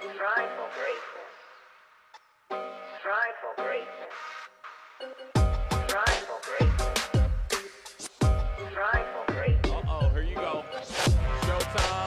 Strive for greatness. Strive for greatness. Strive for greatness. Strive for greatness. Uh-oh, here you go. Showtime.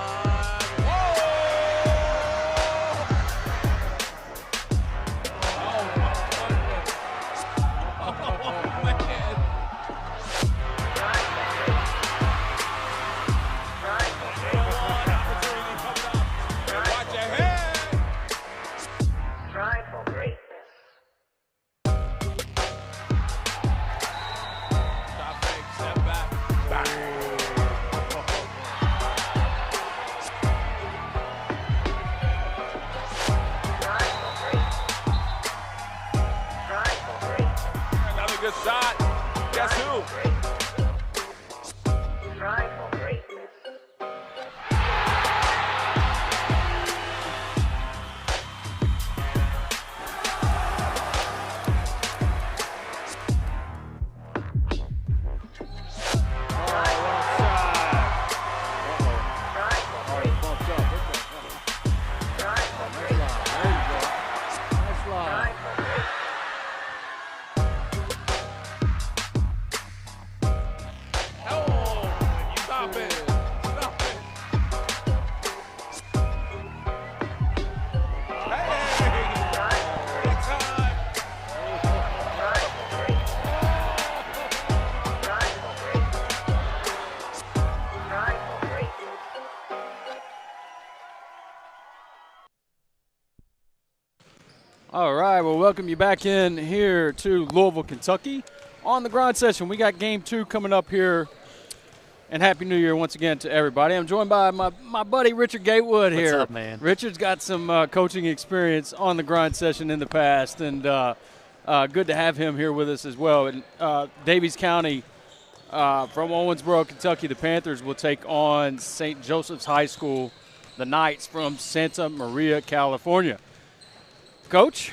Good shot. Guess who? Strive for greatness. All right, well, welcome you back in here to Louisville, Kentucky. On the grind session, we got game 2 coming up here. And Happy New Year once again to everybody. I'm joined by my buddy Richard Gatewood here. What's up, man? Richard's got some coaching experience on the grind session in the past, and good to have him here with us as well. And Daviess County from Owensboro, Kentucky, the Panthers will take on St. Joseph's High School, the Knights from Santa Maria, California. Coach,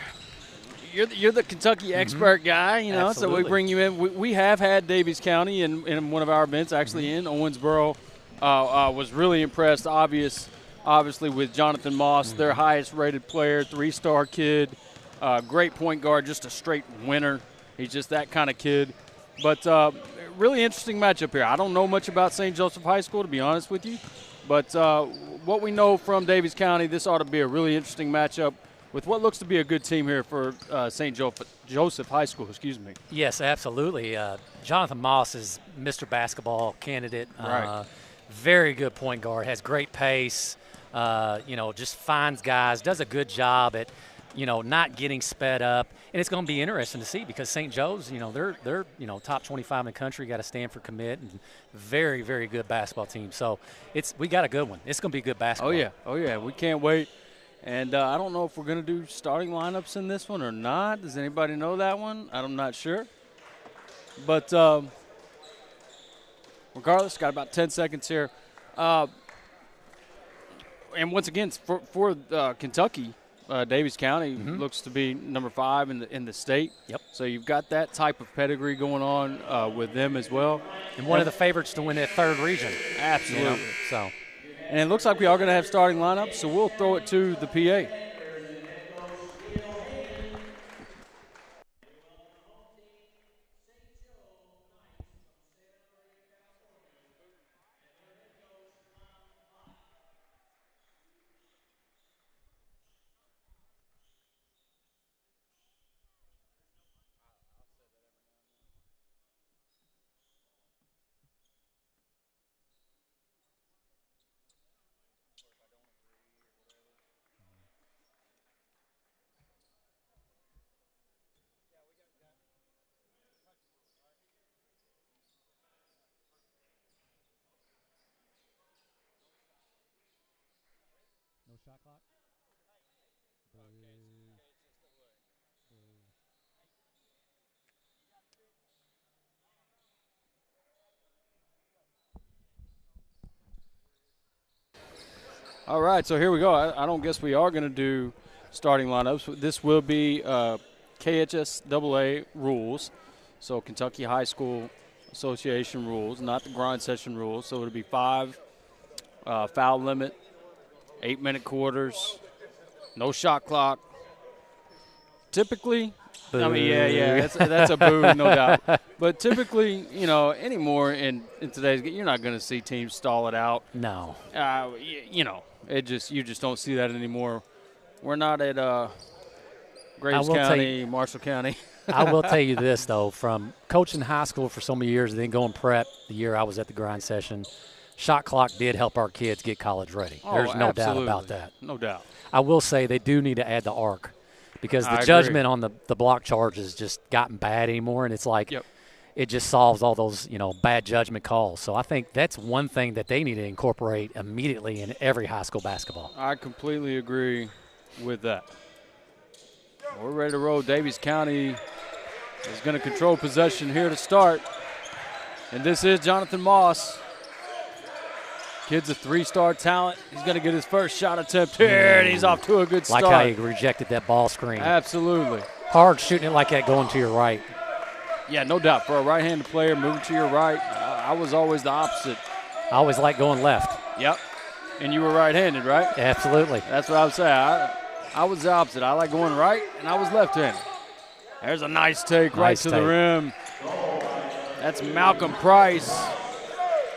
you're the Kentucky expert guy, you know, Absolutely. so we bring you in. We have had Daviess County in one of our events, actually in Owensboro. Was really impressed, obviously, with Jonathan Moss, their highest-rated player, 3-star kid, great point guard, just a straight winner. He's just that kind of kid. But really interesting matchup here. I don't know much about St. Joseph High School, to be honest with you. But what we know from Daviess County, this ought to be a really interesting matchup with what looks to be a good team here for St. Joseph High School, excuse me. Yes, absolutely. Jonathan Moss is Mr. Basketball candidate. Right. Very good point guard, has great pace, just finds guys, does a good job at, not getting sped up. And it's going to be interesting to see because St. Joe's, they're top 25 in the country, got a Stanford commit, and very, very good basketball team. So we got a good one. It's going to be good basketball. Oh, yeah, we can't wait. And I don't know if we're going to do starting lineups in this one or not. Does anybody know that one? I'm not sure. But regardless, got about 10 seconds here. And once again, for Kentucky, Daviess County looks to be number 5 in the state. Yep. So you've got that type of pedigree going on with them as well. And one of the favorites to win that third region. Absolutely. So. And it looks like we are going to have starting lineups, so we'll throw it to the PA. No shot clock? All right, so here we go. I don't guess we are going to do starting lineups. This will be KHSAA rules, so Kentucky High School Association rules, not the grind session rules. So it'll be 5 foul limit, 8-minute quarters, No shot clock. Typically, Boo. I mean, yeah, that's a boo, no doubt. But typically, anymore in today's game, you're not going to see teams stall it out. No. You just don't see that anymore. We're not at Graves County, Marshall County. I will tell you this, though, from coaching high school for so many years and then going prep the year I was at the grind session, shot clock did help our kids get college ready. There's no doubt about that. No doubt. I will say they do need to add the arc because the I judgment agree. on the block charges just gotten bad anymore, and it's like Yep. it just solves all those, bad judgment calls. So I think that's one thing that they need to incorporate immediately in every high school basketball. I completely agree with that. We're ready to roll. Daviess County is going to control possession here to start. And this is Jonathan Moss. Kid's a 3-star talent. He's going to get his first shot attempt here, and he's off to a good start. Like how he rejected that ball screen. Absolutely. Hard shooting it like that going to your right. Yeah, no doubt. For a right-handed player moving to your right, I was always the opposite. I always like going left. Yep. And you were right-handed, right? Absolutely. That's what I would say. I was the opposite. I like going right, and I was left-handed. There's a nice take right to the rim. That's Malcolm Price.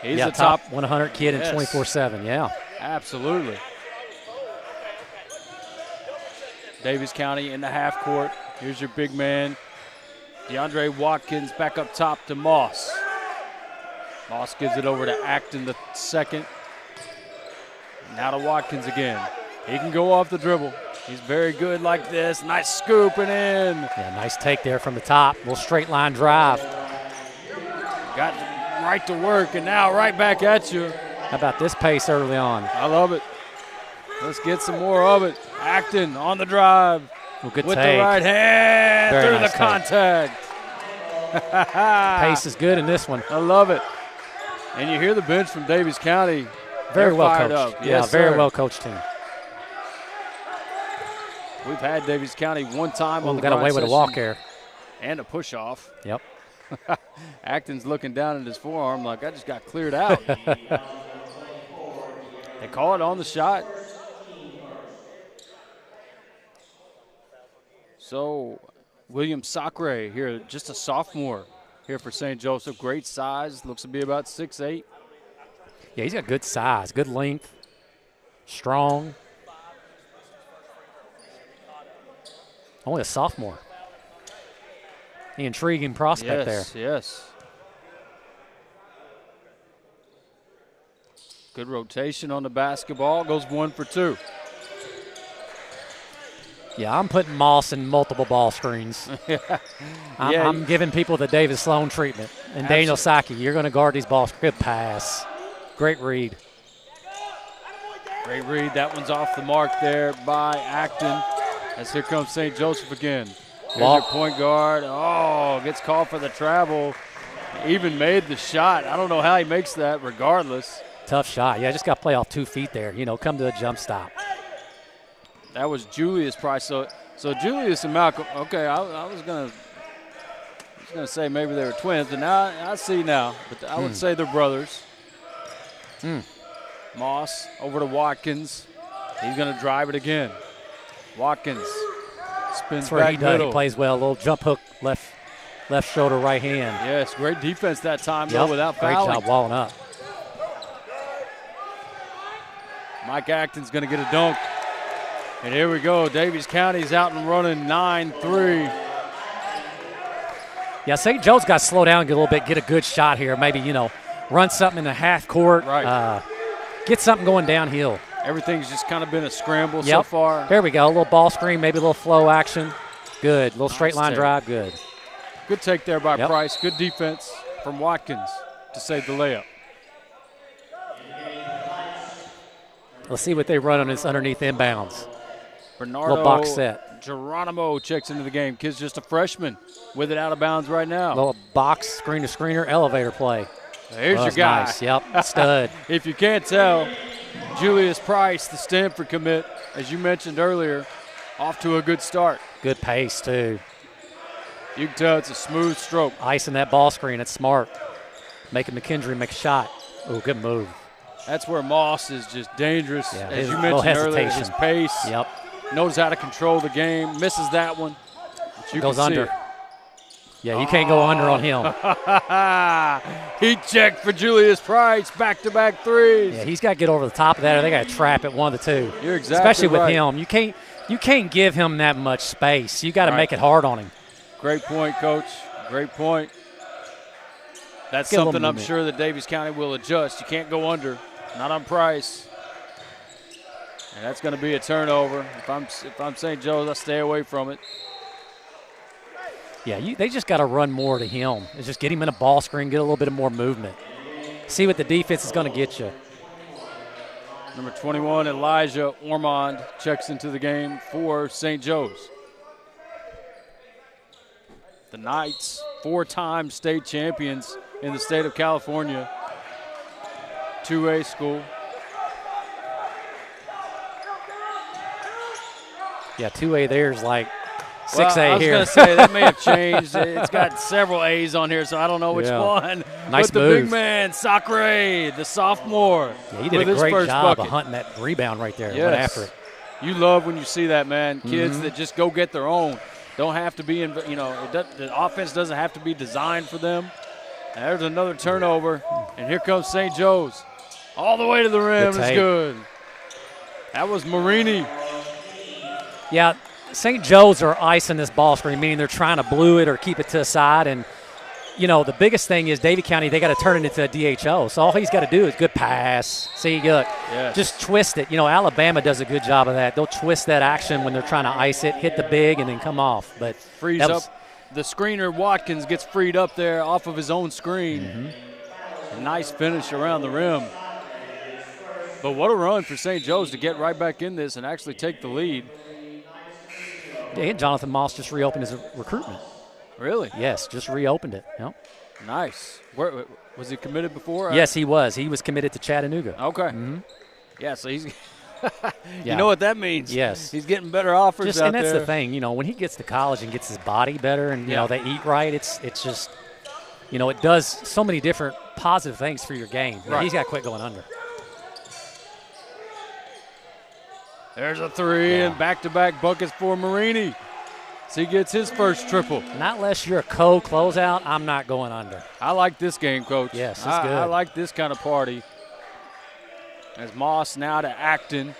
He's a top 100 kid in Yes. 24/7, yeah. Absolutely. Daviess County in the half court. Here's your big man. DeAndre Watkins back up top to Moss. Moss gives it over to Acton the second. Now to Watkins again. He can go off the dribble. He's very good like this. Nice scooping in. Yeah, nice take there from the top. Little straight line drive. Got right to work, and now right back at you. How about this pace early on? I love it. Let's get some more of it. Acton on the drive. Well, good with take. the right hand Very through nice the take. contact. Pace is good in this one. I love it. And you hear the bench from Daviess County. Very They're well fired coached. up. Yeah, Yes, very sir. well coached team. We've had Daviess County one time on the Got away grind with a session walk here. and a push off. Yep. Acton's looking down at his forearm like I just got cleared out. They call it on the shot. So William Sacre here, just a sophomore here for St. Joseph. Great size, looks to be about 6'8". Yeah, he's got good size, good length, strong. Only a sophomore. The intriguing prospect there. Yes. Good rotation on the basketball. Goes 1 for 2. Yeah, I'm putting Moss in multiple ball screens. I'm giving people the David Sloan treatment. And Daniel Saki, you're going to guard these balls. Good pass. Great read. Great read. That one's off the mark there by Acton. As here comes St. Joseph again. Here's your point guard. Oh, gets called for the travel. Even made the shot. I don't know how he makes that regardless. Tough shot. Yeah, just got to play off 2 feet there. Come to a jump stop. That was Julius Price. So Julius and Malcolm. Okay, I was gonna say maybe they were twins, but now I see now. But I would say they're brothers. Moss over to Watkins. He's gonna drive it again. Watkins spins That's where back he does. middle. He plays well. A little jump hook, left shoulder, right hand. Yes, great defense that time though, without fouling. Great job walling up. Mike Acton's gonna get a dunk. And here we go. Daviess County's out and running 9-3. Yeah, St. Joe's got to slow down a little bit, get a good shot here. Maybe, run something in the half court. Right. Get something going downhill. Everything's just kind of been a scramble so far. Here we go. A little ball screen, maybe a little flow action. Good. A little straight line take. drive. Good. Good take there by Price. Good defense from Watkins to save the layup. Let's see what they run on this underneath inbounds. Bernardo Little box set. Geronimo checks into the game. Kid's just a freshman with it out of bounds right now. Little box screen to screener elevator play. Here's your That's guy. Nice. Yep. Stud. If you can't tell, Julius Price, the Stanford commit, as you mentioned earlier, off to a good start. Good pace, too. You can tell it's a smooth stroke. Icing that ball screen. It's smart. Making McKendry make a shot. Oh, good move. That's where Moss is just dangerous. Yeah, as you little mentioned earlier, hesitation. his pace. Yep. knows how to control the game. Misses that one. But you Goes can see under. it. Yeah, you can't go under on him. Heat check for Julius Price. Back-to-back threes. Yeah, he's got to get over the top of that, or they got to trap it one of the two. You're exactly Especially with right. him. You can't give him that much space. You got to Right. make it hard on him. Great point, Coach. Great point. That's Get a little something I'm movement. sure that Daviess County will adjust. You can't go under. Not on Price. And that's going to be a turnover. If I'm St. Joe's, I stay away from it. Yeah, they just got to run more to him. It's just get him in a ball screen, get a little bit of more movement. See what the defense is going to get you. Number 21, Elijah Ormond checks into the game for St. Joe's. The Knights, 4-time state champions in the state of California. 2A school. Yeah, 2A there is like 6A Well, I was here. going to say, that may have changed. It's got several A's on here, so I don't know which Yeah. one. Nice but the move. big man, Sakure, the sophomore. Yeah, he did with a his great first job bucket. of hunting that rebound right there. Yes. Went after it. You love when you see that, man. Kids Mm-hmm. that just go get their own. Don't have to be in, the offense doesn't have to be designed for them. And there's another turnover, and here comes St. Joe's. All the way to the rim. It's tape. good. That was Marini. Yeah, St. Joe's are icing this ball screen, meaning they're trying to blue it or keep it to the side. And, the biggest thing is Davie County, they got to turn it into a DHO. So all he's got to do is good pass. See, look, Yes. just twist it. Alabama does a good job of that. They'll twist that action when they're trying to ice it, hit the big, and then come off. But Frees that up. was- The screener, Watkins, gets freed up there off of his own screen. Mm-hmm. A nice finish around the rim. But what a run for St. Joe's to get right back in this and actually take the lead. Yeah, and Jonathan Moss just reopened his recruitment. Really? Yes, just reopened it. Yep. Nice. Where was he committed before? Yes, he was. He was committed to Chattanooga. Okay. Yeah, so he's Yeah. You know what that means. Yes. He's getting better offers Just, out and that's there. the thing, when he gets to college and gets his body better and, Yeah. they eat right, it's just, it does so many different positive things for your game. Right. He's got to quit going under. There's a three Yeah. and back-to-back buckets for Marini. So he gets his first triple. Not unless you're a closeout, I'm not going under. I like this game, Coach. Yes, it's I good. like this kind of party. As Moss now to Acton.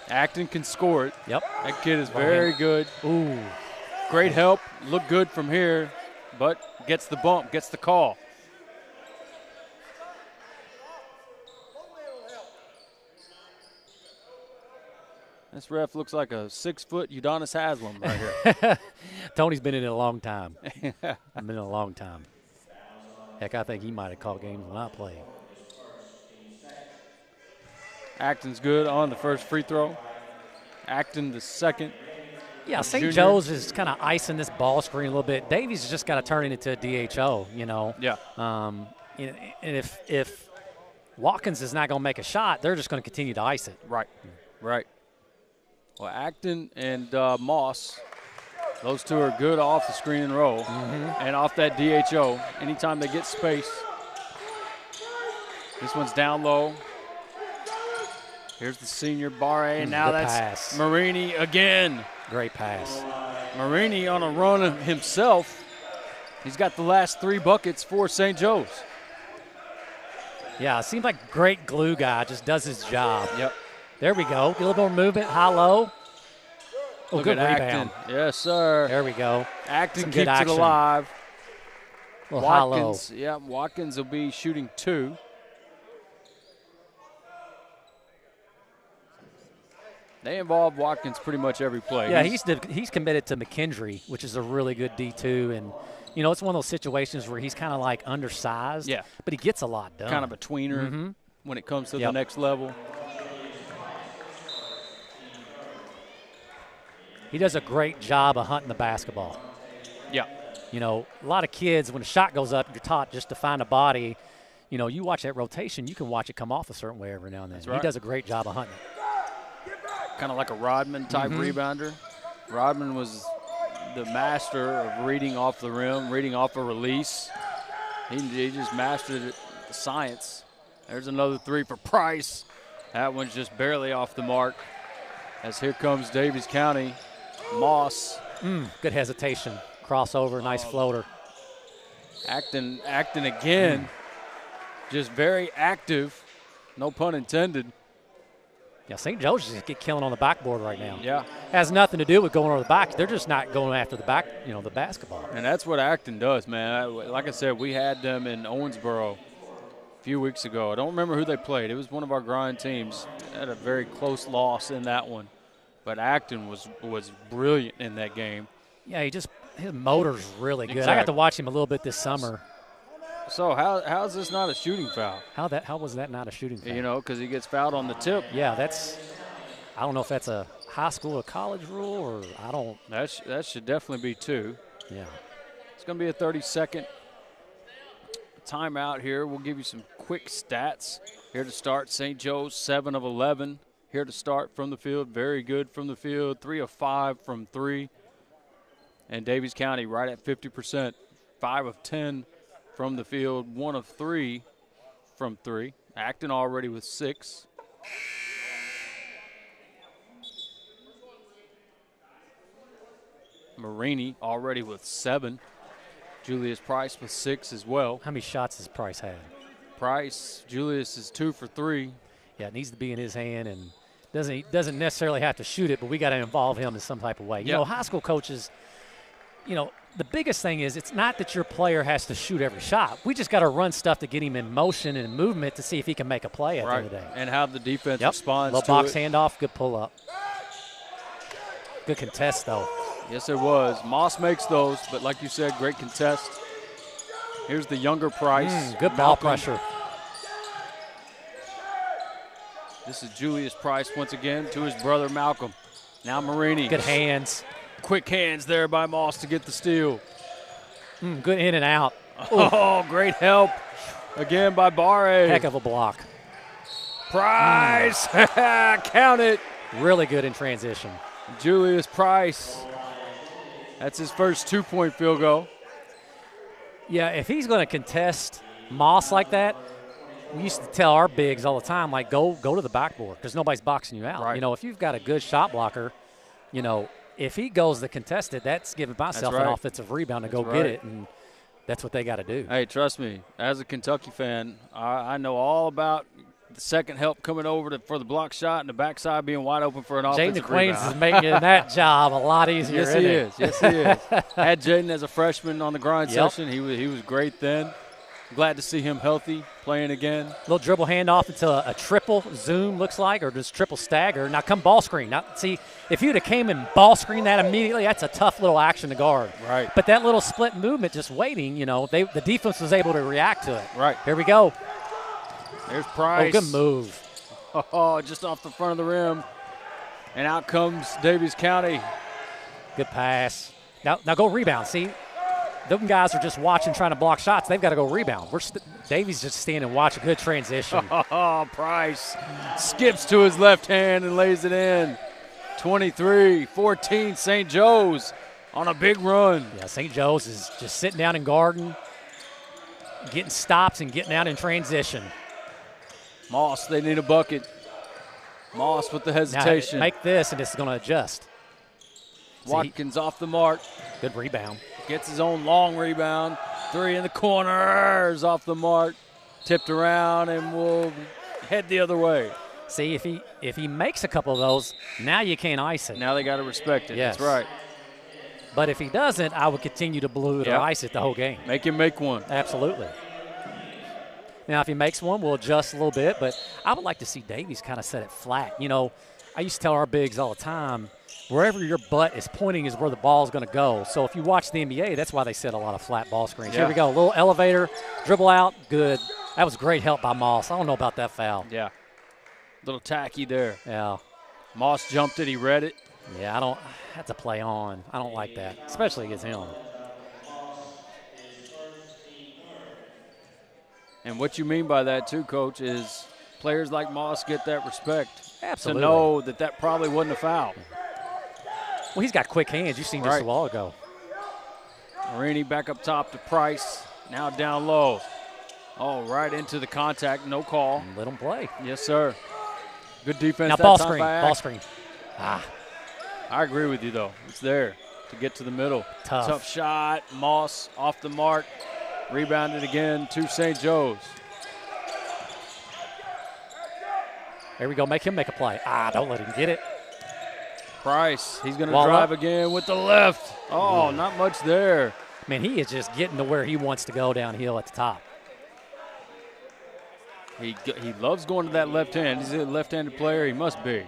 Acton can score it. Yep. That kid is very good. Ooh. Great help. Look good from here, but gets the bump, gets the call. This ref looks like a 6-foot Udonis Haslam right here. Tony's been in it a long time. I've been in it a long time. Heck, I think he might have called games when I played. Acton's good on the first free throw. Acton the second. Yeah, St. Junior. Joe's is kind of icing this ball screen a little bit. Davies has just got to turn it into a DHO, Yeah. And if Watkins is not going to make a shot, they're just going to continue to ice it. Right. Right. Well, Acton and Moss, those two are good off the screen and roll and off that DHO. Anytime they get space. This one's down low. Here's the senior Barre, and now Good that's pass. Marini again. Great pass. Marini on a run himself. He's got the last 3 buckets for St. Joe's. Yeah, it seems like great glue guy, just does his job. Yep. There we go. Get a little more movement, high-low. Oh, Look good at rebound. Acton. Yes, sir. There we go. Acton Some keeps good it action. alive. A little high-low. Watkins, yeah, Watkins will be shooting 2. They involve Watkins pretty much every play. Yeah, he's committed to McKendree, which is a really good D2. And, it's one of those situations where he's kind of like undersized. Yeah. But he gets a lot done. kind of a tweener when it comes to the Yep. next level. He does a great job of hunting the basketball. Yeah. A lot of kids, when a shot goes up, you're taught just to find a body. You watch that rotation, you can watch it come off a certain way every now and then. right. He does a great job of hunting it. Kind of like a Rodman type rebounder. Rodman was the master of reading off the rim, reading off a release. He just mastered it, the science. There's another 3 for Price. That one's just barely off the mark. As here comes Daviess County. Moss Good hesitation. Crossover, nice floater. acting again. Just very active. No pun intended. Yeah, St. Joe's just get killing on the backboard right now. Yeah. Has nothing to do with going on the back. They're just not going after the back, the basketball. And that's what Acton does, man. Like I said, we had them in Owensboro a few weeks ago. I don't remember who they played. It was one of our grind teams. Had a very close loss in that one. But Acton was brilliant in that game. Yeah, his motor's really good. Exactly. I got to watch him a little bit this summer. So how is this not a shooting foul? How was that not a shooting foul? Because he gets fouled on the tip. Yeah, I don't know if that's a high school or college rule, or I don't. That should definitely be 2. Yeah. It's going to be a 30-second timeout here. We'll give you some quick stats. Here to start, St. Joe's 7 of 11. Here to start from the field, very good from the field, 3 of 5 from 3. And Daviess County right at 50%, 5 of 10 from the field, 1 of 3 from 3. Acton already with 6. Marini already with 7. Julius Price with 6 as well. How many shots has Price had? Julius is 2 for 3. Yeah, it needs to be in his hand, and doesn't necessarily have to shoot it, but we got to involve him in some type of way. High school coaches, the biggest thing is it's not that your player has to shoot every shot. We just got to run stuff to get him in motion and movement to see if he can make a play at the end of the day. And how the defense responds little to box it. handoff, good pull up. Good contest, though. Yes, it was. Moss makes those, but like you said, great contest. Here's the younger Price. Good ball pressure. This is Julius Price once again to his brother Malcolm. Now Marini. Good hands. Quick hands there by Moss to get the steal. Good in and out. Oh, great help again by Barre. Heck of a block. Price. Count it. Really good in transition. Julius Price. That's his first 2-point field goal. Yeah, if he's going to contest Moss like that, we used to tell our bigs all the time, like, go to the backboard because nobody's boxing you out. Right. If you've got a good shot blocker, if he goes to contest it, that's giving myself an offensive rebound to go get it, and that's what they got to do. Hey, trust me, as a Kentucky fan, I know all about the second help coming over for the block shot and the backside being wide open for an offensive Jaden Queens rebound. is making that job a lot easier. Yes, he is. Yes, he is. Had Jaden as a freshman on the grind session. He was great then. Glad to see him healthy, playing again. Little dribble handoff into a triple zoom, looks like, or just triple stagger. Now come ball screen. Now, see, if you'd have came and ball screened that immediately, that's a tough little action to guard. Right. But that little split movement, just waiting, the defense was able to react to it. Right. Here we go. There's Price. Oh, good move. Oh, just off the front of the rim. And out comes Daviess County. Good pass. Now go rebound. See, them guys are just watching, trying to block shots. They've got to go rebound. Davies just standing and watch a good transition. Oh, Price skips to his left hand and lays it in. 23-14, St. Joe's on a big run. Yeah, St. Joe's is just sitting down and guarding, getting stops and getting out in transition. Moss, they need a bucket. Moss with the hesitation. Now, make this, and it's going to adjust. Watkins off the mark. Good rebound. Gets his own long rebound. 3 in the corners off the mark. Tipped around and will head the other way. See, if he makes a couple of those, now you can't ice it. Now they got to respect it. Yes. That's right. But if he doesn't, I would continue to blue it or ice it the whole game. Make him make one. Absolutely. Now, if he makes one, we'll adjust a little bit. But I would like to see Davies kind of set it flat. I used to tell our bigs all the time, wherever your butt is pointing is where the ball is going to go. So if you watch the NBA, that's why they set a lot of flat ball screens. Yeah. Here we go. A little elevator, dribble out, good. That was great help by Moss. I don't know about that foul. Yeah. Little tacky there. Yeah. Moss jumped it. He read it. Yeah, that's a play on. I don't like that, especially against him. And what you mean by that, too, Coach, is players like Moss get that respect. Absolutely. To know that probably wasn't a foul. Well, he's got quick hands. You've seen just a while ago. Marini back up top to Price. Now down low. Oh, right into the contact. No call. Let him play. Yes, sir. Good defense. Now that ball time screen. by Ball Act. screen. Ah, I agree with you, though. It's there to get to the middle. Tough. Shot. Moss off the mark. Rebounded again to St. Joe's. there we go. Make him make a play. Ah, don't let him get it. Price, he's going to Wall drive up. again with the left. Oh, not much there. Man, he is just getting to where he wants to go downhill at the top. He loves going to that left hand. He's a left-handed player. He must be.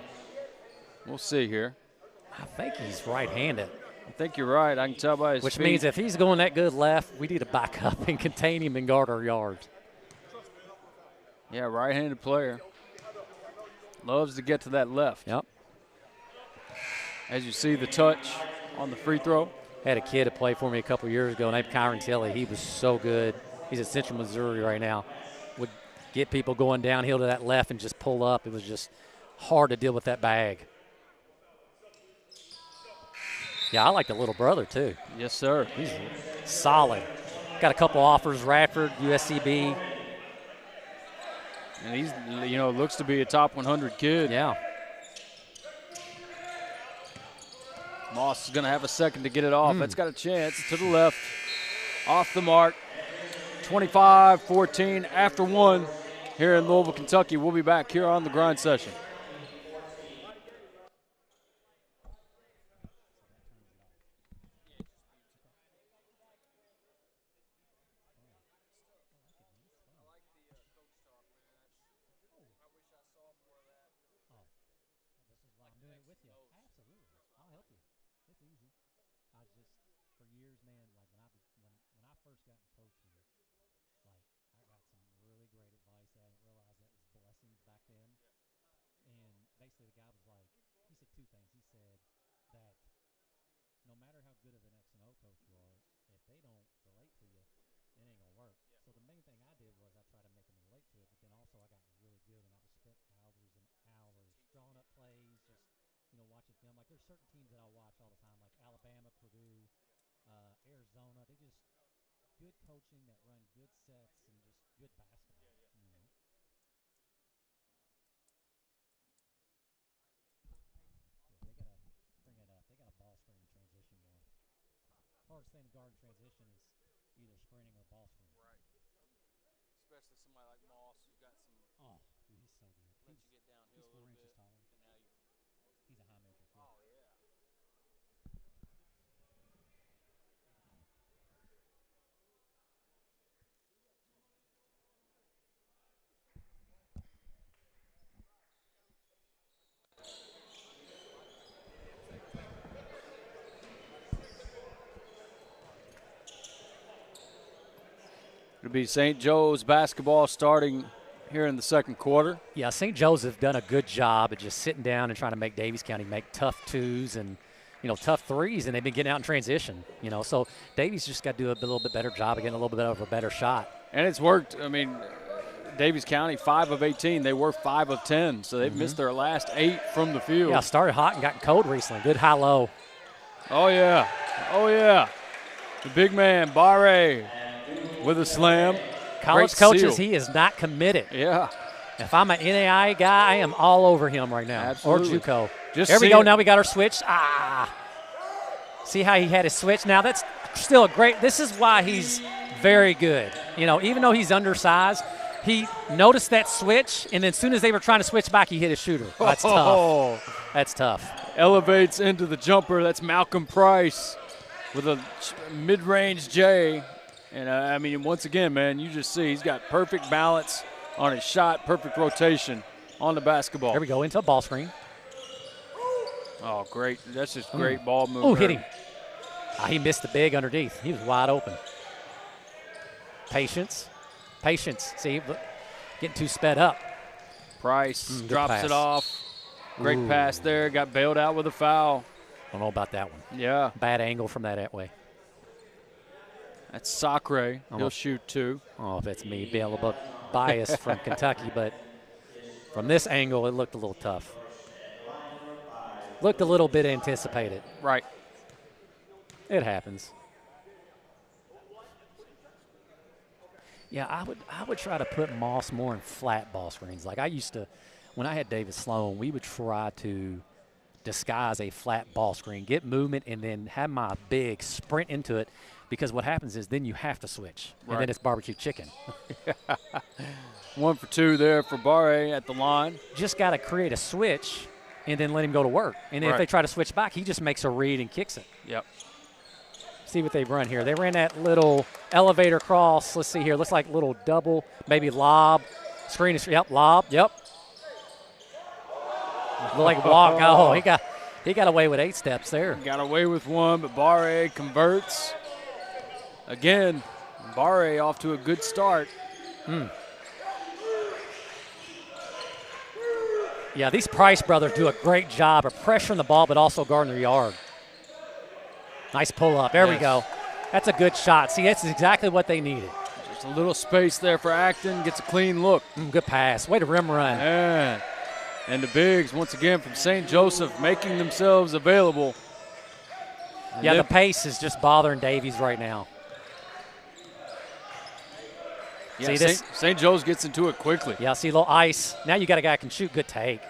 We'll see here. I think he's right-handed. I think you're right. I can tell by his Which feet. means if he's going that good left, we need to back up and contain him and guard our yards. Yeah, right-handed player. Loves to get to that left. Yep. As you see the touch on the free throw. Had a kid that played for me a couple years ago named Kyron Tilley. He was so good. He's at Central Missouri right now. Would get people going downhill to that left and just pull up. It was just hard to deal with that bag. Yeah, I like the little brother too. Yes, sir. He's solid. Got a couple offers, Radford, USCB. And he's, looks to be a top 100 kid. Yeah. Moss is going to have a second to get it off. That's got a chance to the left. Off the mark. 25-14 after one here in Louisville, Kentucky. We'll be back here on the grind session. There's certain teams that I watch all the time, like Alabama, Purdue, Arizona. They just good coaching that run good sets and just good basketball. Yeah, they gotta bring it up. They got a ball screen and transition more. Hardest thing to guard in transition is either sprinting or ball screen. Right. Especially somebody like Moss who's got some. Oh, dude, he's so good. Lets you get downhill He's 4 inches taller. And now He's a high major kid. Oh, yeah. It'll be St. Joe's basketball starting here in the second quarter. Yeah, St. Joe's have done a good job at just sitting down and trying to make Daviess County make tough twos and, tough threes, and they've been getting out in transition, So Daviess just got to do a little bit better job of getting a little bit of a better shot. And it's worked. I mean, Daviess County, 5 of 18. They were 5 of 10, so they've missed their last 8 from the field. Yeah, started hot and gotten cold recently. Good high-low. Oh, yeah. Oh, yeah. The big man, Barre, with a slam. College Great coaches, seal. he is not committed. Yeah. If I'm an NAI guy, I am all over him right now. Absolutely. Or JUCO. Just there we see go. it. Now we got our switch. See how he had his switch? Now that's still a great – this is why he's very good. Even though he's undersized, he noticed that switch, and then as soon as they were trying to switch back, he hit his shooter. That's tough. That's tough. Elevates into the jumper. That's Malcolm Price with a mid-range J. And, once again, man, you just see he's got perfect balance on his shot, perfect rotation on the basketball. There we go, into a ball screen. Oh, great. That's just great ball movement. Oh, hit him. He missed the big underneath. He was wide open. Patience. See, look, getting too sped up. Price Good drops pass. it off. Great pass there. Got bailed out with a foul. Don't know about that one. Yeah. Bad angle from that way. That's Sacre. He'll shoot 2. Oh, if it's me being a little bit biased from Kentucky, but from this angle, it looked a little tough. Looked a little bit anticipated. Right. It happens. Yeah, I would try to put Moss more in flat ball screens. Like I used to, when I had David Sloan, we would try to disguise a flat ball screen, get movement, and then have my big sprint into it, because what happens is then you have to switch, and then it's barbecue chicken. 1 for 2 there for Barre at the line. Just got to create a switch and then let him go to work. And then if they try to switch back, he just makes a read and kicks it. Yep. See what they've run here. They ran that little elevator cross. Let's see here. Looks like little double, maybe lob. Screen is, yep, lob, yep. Look like walk. Oh, he got away with 8 steps there. Got away with 1, but Barre converts. Again, Barre off to a good start. Yeah, these Price brothers do a great job of pressuring the ball, but also guarding their yard. Nice pull up. There we go. That's a good shot. See, that's exactly what they needed. Just a little space there for Acton. Gets a clean look. Good pass. Way to rim run. And the bigs, once again, from St. Joseph, making themselves available. And yeah, the pace is just bothering Davies right now. Yeah, see this? St. Joe's gets into it quickly. Yeah, see a little ice. Now you got a guy who can shoot. Good take.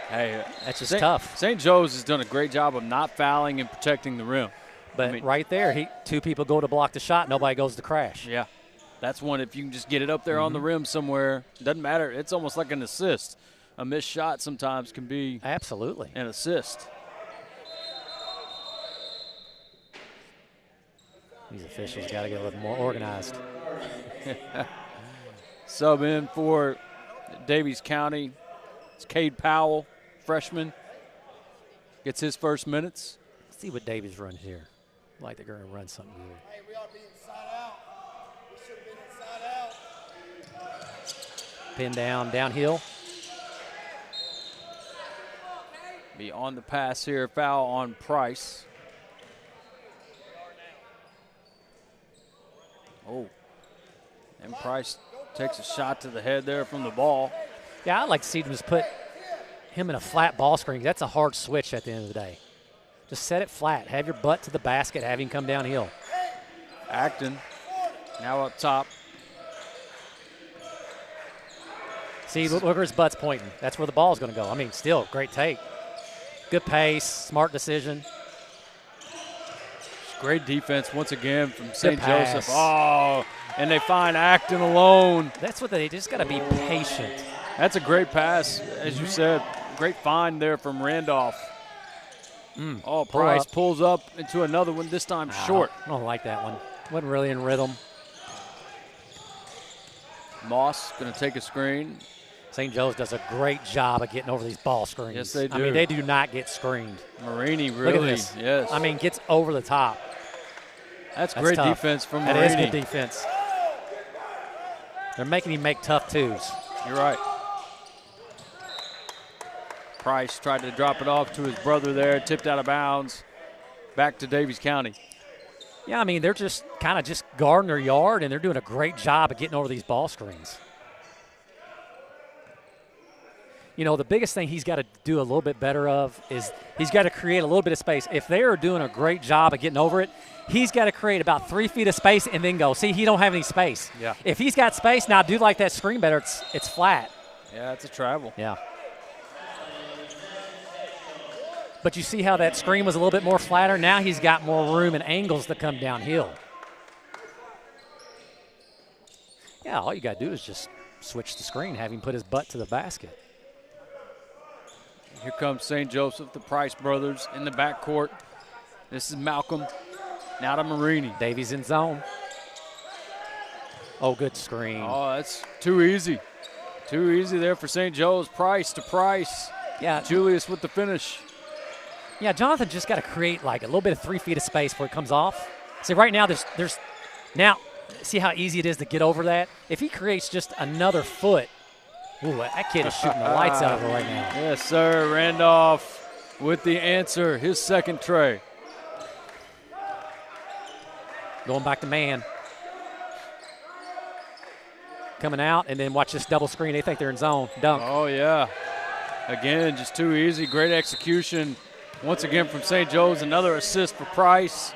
Hey, that's just tough. St. Joe's has done a great job of not fouling and protecting the rim. But right there, 2 people go to block the shot. Nobody goes to crash. Yeah, that's one. If you can just get it up there on the rim somewhere, doesn't matter. It's almost like an assist. A missed shot sometimes can be absolutely an assist. These officials got to get a little more organized. Sub in for Daviess County. It's Cade Powell, freshman. Gets his first minutes. Let's see what Daviess runs here. Like they're going to run something good. Hey, we ought to be inside out. We should have been inside out. Pin down, downhill. Be on the pass here. Foul on Price. Oh. And Price takes a shot to the head there from the ball. Yeah, I'd like to see them just put him in a flat ball screen. That's a hard switch at the end of the day. Just set it flat. Have your butt to the basket. Have him come downhill. Acton now up top. See, look where his butt's pointing. That's where the ball's going to go. I mean, still, great take. Good pace, smart decision. Great defense once again from St. Joseph. Oh, and they find Acton alone. That's what they just got to be patient. That's a great pass, as you said. Great find there from Randolph. Price pulls up into another one, this time short. I don't like that one. Wasn't really in rhythm. Moss going to take a screen. St. Joe's does a great job of getting over these ball screens. Yes, they do. I mean, they do not get screened. Marini really, look at this. Yes. I mean, gets over the top. That's great tough. defense from Marini. That is good defense. They're making him make tough twos. You're right. Price tried to drop it off to his brother there, tipped out of bounds. Back to Daviess County. Yeah, I mean, they're just kind of just guarding their yard, and they're doing a great job of getting over these ball screens. You know, the biggest thing he's got to do a little bit better of is he's got to create a little bit of space. If they are doing a great job of getting over it, he's got to create about 3 feet of space and then go. See, he don't have any space. Yeah. If he's got space, now do like that screen better. It's flat. Yeah, it's a travel. Yeah. But you see how that screen was a little bit more flatter? Now he's got more room and angles to come downhill. Yeah, all you got to do is just switch the screen, have him put his butt to the basket. Here comes St. Joseph, the Price brothers in the backcourt. This is Malcolm. Now to Marini. Davies in zone. Oh, good screen. Oh, that's too easy. Too easy there for St. Joe's. Price to Price. Yeah. Julius with the finish. Yeah, Jonathan just got to create like a little bit of 3 feet of space before it comes off. See, right now there's now see how easy it is to get over that? If he creates just another foot, ooh, that kid is shooting the lights out of it right now. Yes, sir. Randolph with the answer, his second tray. Going back to man. Coming out, and then watch this double screen. They think they're in zone. Dunk. Oh, yeah. Again, just too easy. Great execution. Once again from St. Joe's, another assist for Price.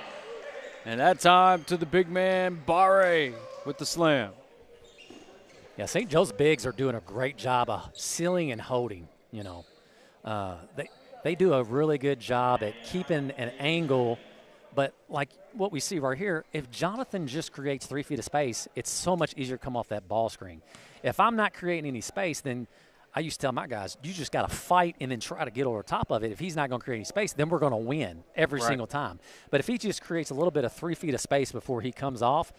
And that time to the big man, Barre, with the slam. Yeah, St. Joe's bigs are doing a great job of sealing and holding, you know. They They do a really good job at keeping an angle, but like what we see right here, if Jonathan just creates 3 feet of space, it's so much easier to come off that ball screen. If I'm not creating any space, then I used to tell my guys, you just got to fight and then try to get over top of it. If he's not going to create any space, then we're going to win every single time. But if he just creates a little bit of 3 feet of space before he comes off,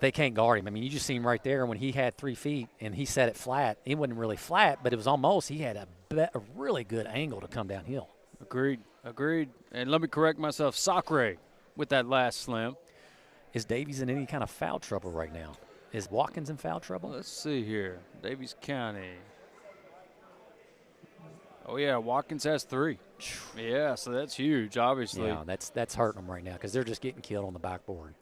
they can't guard him. I mean, you just see him right there when he had 3 feet and he set it flat. It wasn't really flat, but it was almost, he had a really good angle to come downhill. Agreed. And let me correct myself, Sacre with that last slam. Is Davies in any kind of foul trouble right now? Is Watkins in foul trouble? Let's see here. Daviess County. Oh, yeah, Watkins has 3. Yeah, so that's huge, obviously. Yeah, that's hurting them right now because they're just getting killed on the backboard.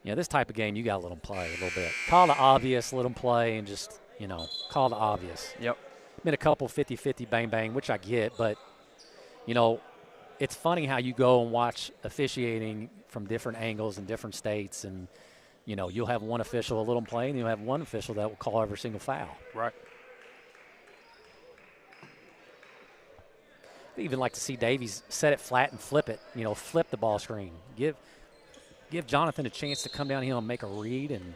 Yeah, this type of game, you got to let them play a little bit. Call the obvious, let them play, and just, call the obvious. Yep. Been a couple 50-50 bang-bang, which I get, but, it's funny how you go and watch officiating from different angles in different states, and, you'll have one official will let them play, and you'll have one official that will call every single foul. Right. I'd even like to see Davies set it flat and flip it, flip the ball screen. Give Jonathan a chance to come down here and make a read. And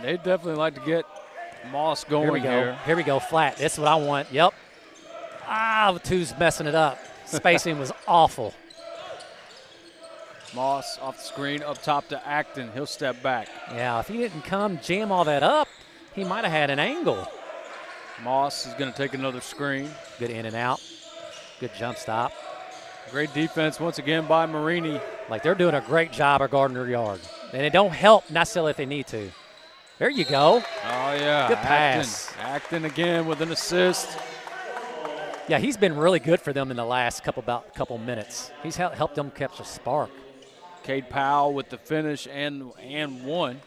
they definitely like to get Moss going here. We go. Here we go, flat. That's what I want. Yep. Two's messing it up. Spacing was awful. Moss off the screen, up top to Acton. He'll step back. Yeah, if he didn't come jam all that up, he might have had an angle. Moss is going to take another screen. Good in and out. Good jump stop. Great defense once again by Marini. Like they're doing a great job of guarding their yard. And it don't help necessarily if they need to. There you go. Oh, yeah. Good pass. Acton again with an assist. Yeah, he's been really good for them in the last couple minutes. He's helped them catch a spark. Cade Powell with the finish and one.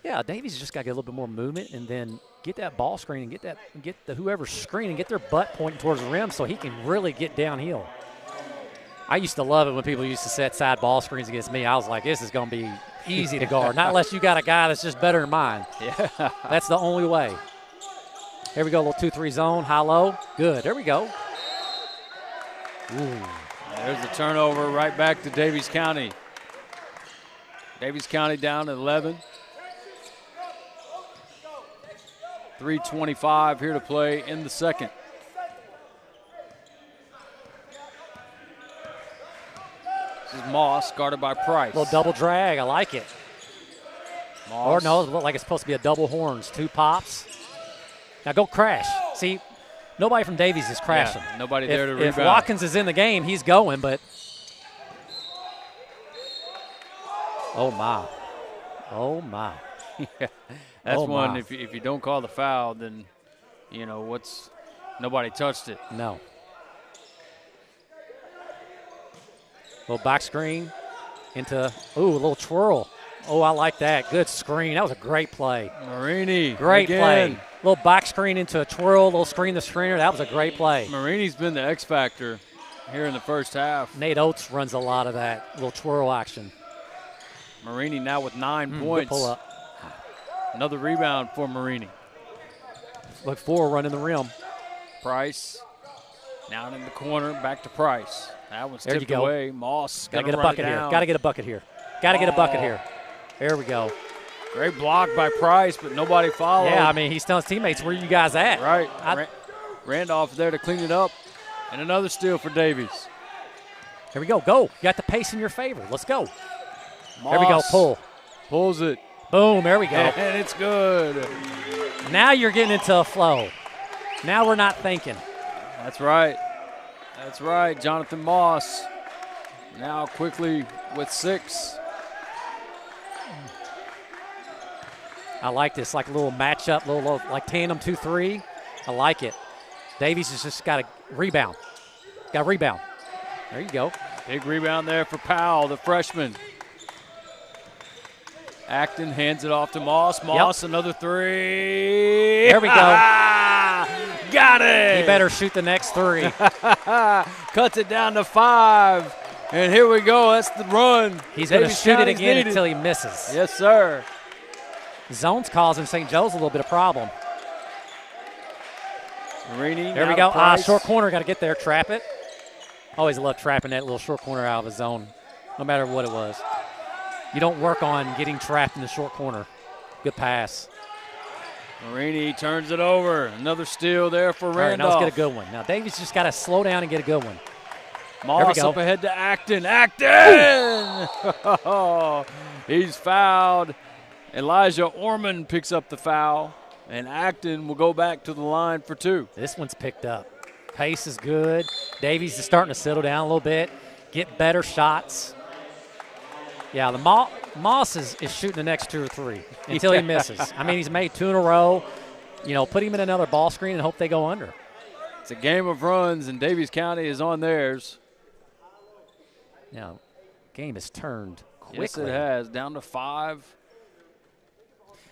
Yeah, Davies just got to get a little bit more movement and then get that ball screen and get the whoever's screen and get their butt pointing towards the rim so he can really get downhill. I used to love it when people used to set side ball screens against me. I was like, this is going to be easy to guard. Not unless you got a guy that's just better than mine. Yeah. That's the only way. Here we go, a little 2-3 zone, high-low. Good, there we go. Ooh. There's the turnover right back to Daviess County. Daviess County down at 11. 3:25 here to play in the second. This is Moss, guarded by Price. A little double drag, I like it. Moss. Or no, it looked like it's supposed to be a double horns, 2 pops. Now go crash. See, nobody from Davies is crashing. Yeah, nobody there to rebound. If Watkins is in the game, he's going, but. Oh, my. Oh, my. Yeah, that's one. If you don't call the foul, then, nobody touched it. No. Little back screen into, a little twirl. Oh, I like that. Good screen. That was a great play. Marini. Great again. play. Little back screen into a twirl, little screen the screener. That was a great play. Marini's been the X factor here in the first half. Nate Oates runs a lot of that little twirl action. Marini now with 9 points. Good pull up. Another rebound for Marini. Look, 4 running the rim. Price down in the corner, back to Price. That one's tipped go. away. Moss Got to gonna get a run bucket it here. down. Got to get a bucket here. Got to get a bucket here. There we go. Great block by Price, but nobody followed. Yeah, I mean, he's telling his teammates, where you guys at? Right. Randolph there to clean it up. And another steal for Davies. Here we go. Go. You got the pace in your favor. Let's go. Moss there we go. Pull. Pulls it. Boom. There we go. And it's good. Now you're getting into a flow. Now we're not thinking. That's right. That's right. Jonathan Moss now quickly with 6. I like this, like a little matchup, little like tandem 2-3. I like it. Davies has just got a rebound. Got a rebound. There you go. Big rebound there for Powell, the freshman. Acton hands it off to Moss. Moss, another 3. There we go. Got it. He better shoot the next 3. Cuts it down to 5. And here we go. That's the run. He's going to Daviess shoot it County's again needed. until he misses. Yes, sir. Zone's causing St. Joe's a little bit of problem. Marini. There we go. Short corner. Got to get there. Trap it. Always love trapping that little short corner out of the zone, no matter what it was. You don't work on getting trapped in the short corner. Good pass. Marini turns it over. Another steal there for All right, now Randolph. let's get a good one. Now, Daviess just got to slow down and get a good one. Moss go. up ahead to Acton. Acton! He's fouled. Elijah Orman picks up the foul, and Acton will go back to the line for 2. This one's picked up. Pace is good. Daviess is starting to settle down a little bit, get better shots. Yeah, the Moss is shooting the next 2 or 3 until he misses. I mean, he's made 2 in a row. You know, put him in another ball screen and hope they go under. It's a game of runs, and Daviess County is on theirs. Now, game has turned quickly. Yes, it has. Down to 5.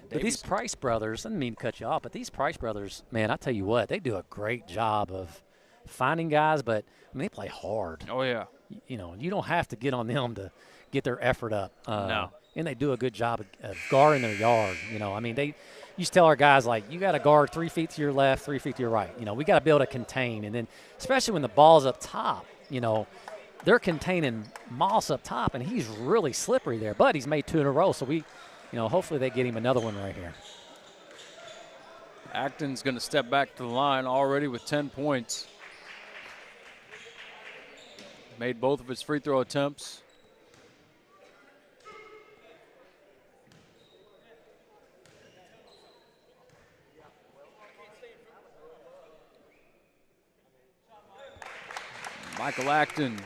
But these Price brothers, I didn't mean to cut you off, but these Price brothers, man, I tell you what, they do a great job of finding guys, but I mean, they play hard. Oh, yeah. You know, you don't have to get on them to get their effort up. No. And they do a good job of guarding their yard. You know, I mean, they used to tell our guys, like, you got to guard 3 feet to your left, 3 feet to your right. You know, we got to be able to contain. And then, especially when the ball's up top, you know, they're containing Moss up top, and he's really slippery there. But he's made 2 in a row, so we, you know, hopefully they get him another one right here. Acton's going to step back to the line already with 10 points. Made both of his free throw attempts. Michael Acton.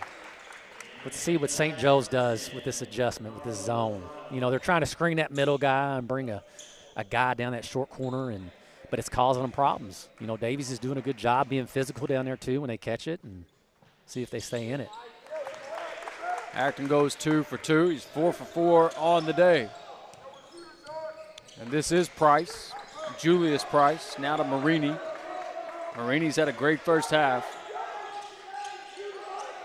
Let's see what St. Joe's does with this adjustment, with this zone. You know, they're trying to screen that middle guy and bring a guy down that short corner, but it's causing them problems. You know, Daviess is doing a good job being physical down there, too, when they catch it, and see if they stay in it. Acton goes 2 for 2. He's 4 for 4 on the day. And this is Price, Julius Price, now to Marini. Marini's had a great first half.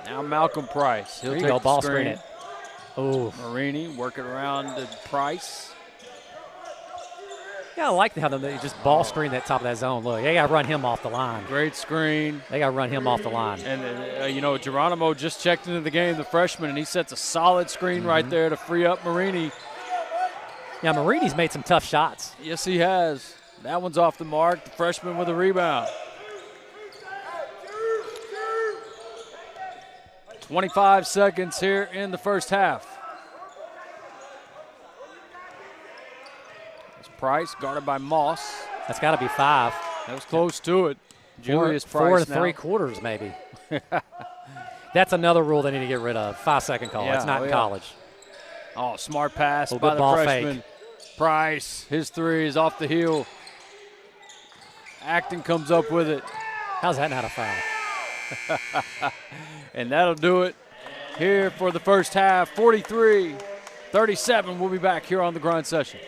Now Malcolm Price. He'll There you take go, the ball screen. screen it. Oh, Marini working around to Price. yeah, I like how they just ball screen that top of that zone. Look, they got to run him off the line. Great screen. They got to run him off the line. And, you know, Geronimo just checked into the game, the freshman, and he sets a solid screen right there to free up Marini. Yeah, Marini's made some tough shots. Yes, he has. That one's off the mark. The freshman with a rebound. 25 seconds here in the first half. It's Price guarded by Moss. That's got to be 5. That was close to it. Julius Four Price and 3/4 maybe. That's another rule they need to get rid of. 5-second call. Yeah, It's not in college. Oh, smart pass Oh, by good the ball freshman. fake. Price, his 3 is off the heel. Acton comes up with it. How's that not a foul? And that'll do it here for the first half. 43-37. We'll be back here on the Grind Session.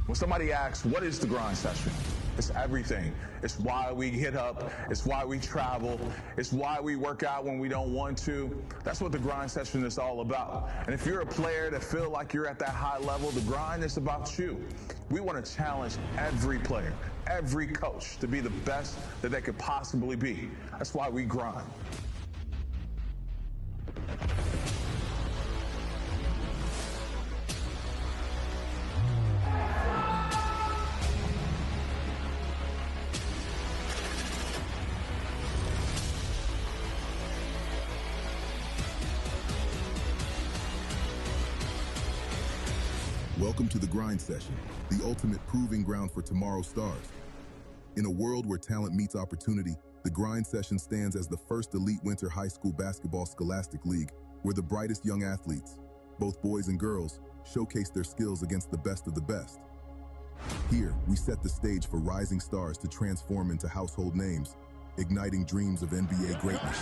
When somebody asks, what is the Grind Session? It's everything. It's why we get up. It's why we travel. It's why we work out when we don't want to. That's what the Grind Session is all about. And if you're a player that feel like you're at that high level, the grind is about you. We want to challenge every player, every coach to be the best that they could possibly be. That's why we grind. Welcome to the Grind Session, the ultimate proving ground for tomorrow's stars. In a world where talent meets opportunity, the Grind Session stands as the first elite winter high school basketball scholastic league where the brightest young athletes, both boys and girls, showcase their skills against the best of the best. Here, we set the stage for rising stars to transform into household names, igniting dreams of NBA greatness.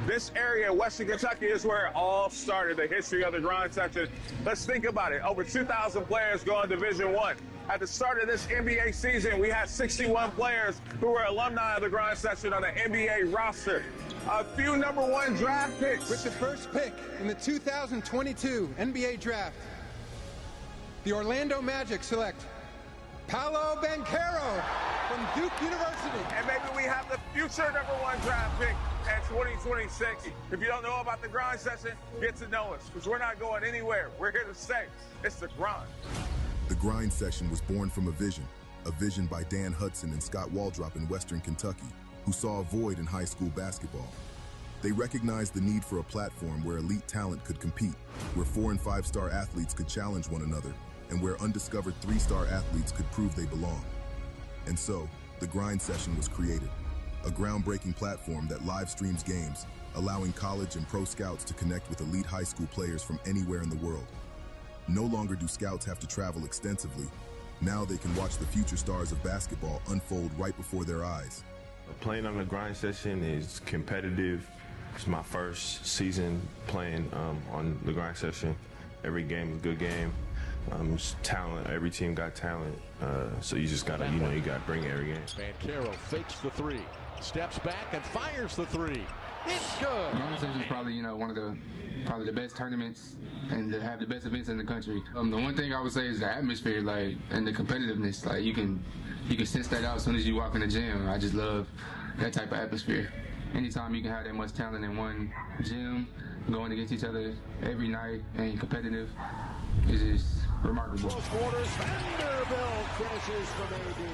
This area, Western Kentucky, is where it all started, the history of the Grind Session. Let's think about it. Over 2,000 players go in Division I. At the start of this NBA season, we had 61 players who were alumni of the Grind Session on the NBA roster. A few #1 draft picks. With the first pick in the 2022 NBA Draft, the Orlando Magic select Paolo Banchero from Duke University. And maybe we have the future #1 draft pick at 2026. If you don't know about the Grind Session, get to know us, because we're not going anywhere. We're here to stay. It's the grind. The Grind Session was born from a vision by Dan Hudson and Scott Waldrop in Western Kentucky, who saw a void in high school basketball. They recognized the need for a platform where elite talent could compete, where 4- and 5-star athletes could challenge one another, and where undiscovered 3-star athletes could prove they belong. And so, the Grind Session was created, a groundbreaking platform that live streams games, allowing college and pro scouts to connect with elite high school players from anywhere in the world. No longer do scouts have to travel extensively. Now they can watch the future stars of basketball unfold right before their eyes. Playing on the Grind Session is competitive. It's my first season playing on the Grind Session. Every game is a good game. It's talent. Every team got talent. So you just gotta, you gotta bring it every game. Banchero fakes the three, steps back and fires the three. It's good. The Grind Session is probably, one of the best tournaments and to have the best events in the country. The one thing I would say is the atmosphere, and the competitiveness. You can sense that out as soon as you walk in the gym. I just love that type of atmosphere. Anytime you can have that much talent in one gym, going against each other every night and competitive, is just remarkable.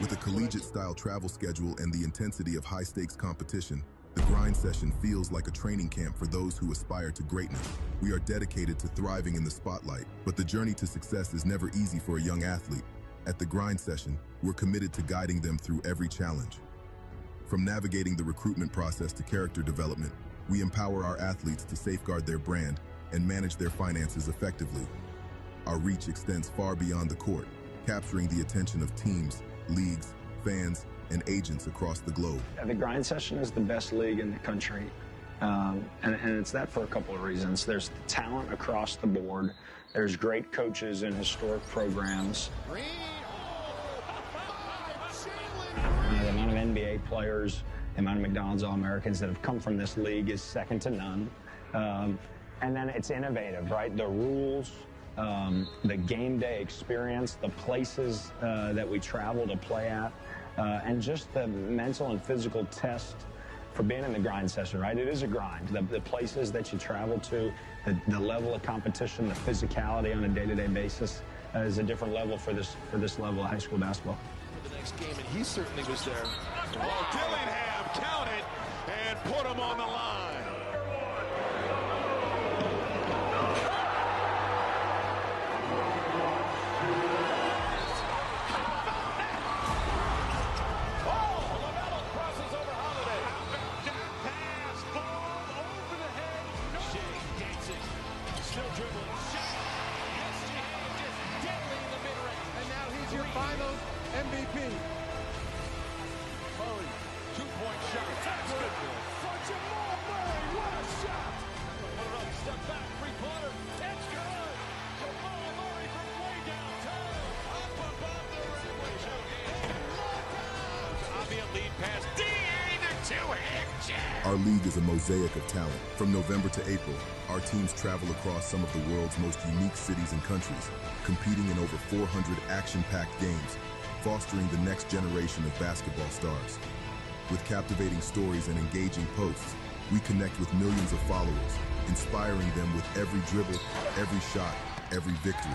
With a collegiate-style travel schedule and the intensity of high-stakes competition, the Grind Session feels like a training camp for those who aspire to greatness. We are dedicated to thriving in the spotlight, but the journey to success is never easy for a young athlete. At the Grind Session, we're committed to guiding them through every challenge. From navigating the recruitment process to character development, we empower our athletes to safeguard their brand and manage their finances effectively. Our reach extends far beyond the court, capturing the attention of teams, leagues, fans, and agents across the globe. The Grind Session is the best league in the country, and it's that for a couple of reasons. There's talent across the board. There's great coaches and historic programs. The amount of NBA players, the amount of McDonald's All-Americans that have come from this league is second to none. And then it's innovative, right? The rules, the game day experience, the places that we travel to play at, and just the mental and physical test for being in the Grind Session, right? It is a grind. The places that you travel to, the level of competition, the physicality on a day-to-day basis is a different level for this level of high school basketball. The next game, and he certainly was there. Oh, Dillingham counted and put him on the line. MVP. Murray, two-point shot. That's good. For Jamal Murray, what a shot. Put it up, step back, three-pointer. It's good. Jamal Murray from way downtown. Up above the rim with Joe. Obvious lead pass. D.A. the two-hand jab. Our league is a mosaic of talent. From November to April, our teams travel across some of the world's most unique cities and countries, competing in over 400 action-packed games, fostering the next generation of basketball stars. With captivating stories and engaging posts, We connect with millions of followers, inspiring them with every dribble, every shot, every victory.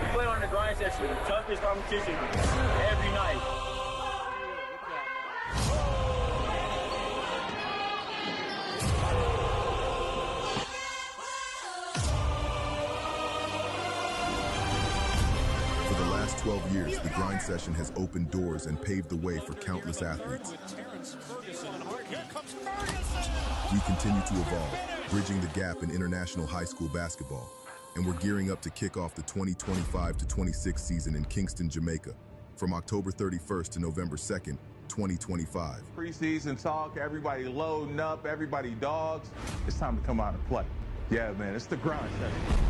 We play on the grind session, the toughest competition every night. For the last 12 years, the grind session has opened doors and paved the way for countless athletes. We continue to evolve, bridging the gap in international high school basketball. And we're gearing up to kick off the 2025-26 season in Kingston, Jamaica, from October 31st to November 2nd, 2025. Preseason talk, everybody loading up, everybody dogs. It's time to come out and play. Yeah, man, it's the grind session.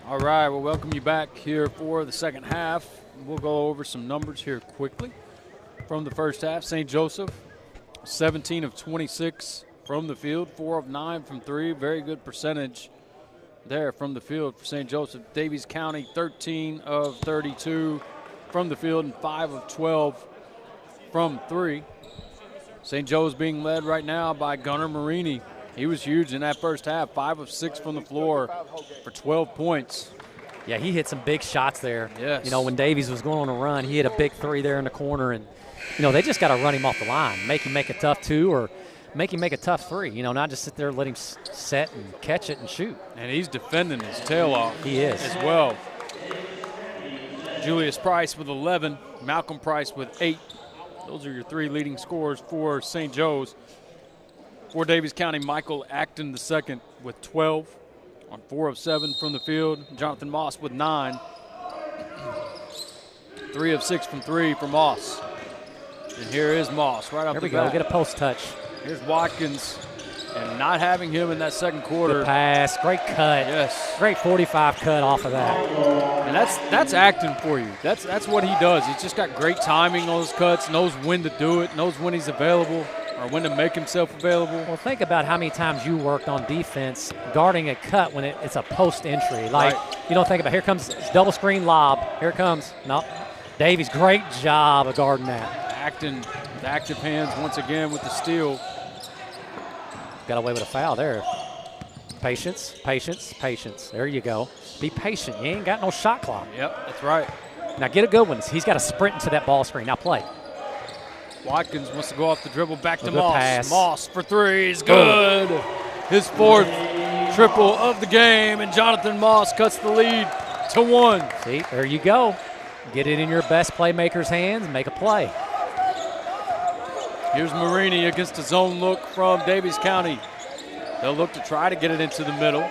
All right, we'll welcome you back here for the second half. We'll go over some numbers here quickly. From the first half, St. Joseph, 17 of 26 from the field, 4 of 9 from three. Very good percentage there from the field for St. Joseph. Daviess County, 13 of 32 from the field and 5 of 12 from three. St. Joe's being led right now by Gunnar Marini. He was huge in that first half, 5 of 6 from the floor for 12 points. Yeah, he hit some big shots there. Yes. You know, when Davies was going on a run, he hit a big three there in the corner. And, you know, they just got to run him off the line, make him make a tough two or make him make a tough three. You know, not just sit there and let him set and catch it and shoot. And he's defending his tail off. He is. As well. Julius Price with 11, Malcolm Price with 8. Those are your three leading scorers for St. Joe's. For Daviess County, Michael Acton II with 12 on 4 of 7 from the field. Jonathan Moss with 9. 3 of 6 from three for Moss. And here is Moss right off the bat. There we go. Get a post touch. Here's Watkins And not having him in that second quarter. Good pass, great cut. Yes. Great 45 cut off of that. And that's acting for you. That's what he does. He's just got great timing on those cuts, knows when to do it, knows when he's available or when to make himself available. Well, think about how many times you worked on defense guarding a cut when it's a post entry. Like, you don't think about, here comes double screen lob. Here it comes. No. Davies, great job of guarding that. Acting with active hands once again with the steal. Got away with a foul there. Patience, patience, patience. There you go. Be patient. You ain't got no shot clock. Yep, that's right. Now get a good one. He's got to sprint into that ball screen. Now play. Watkins wants to go off the dribble back to Good Moss. pass. Moss for three is good. His fourth triple of the game, and Jonathan Moss cuts the lead to 1. See, there you go. Get it in your best playmaker's hands and make a play. Here's Marini against a zone look from Daviess County. They'll look to try to get it into the middle.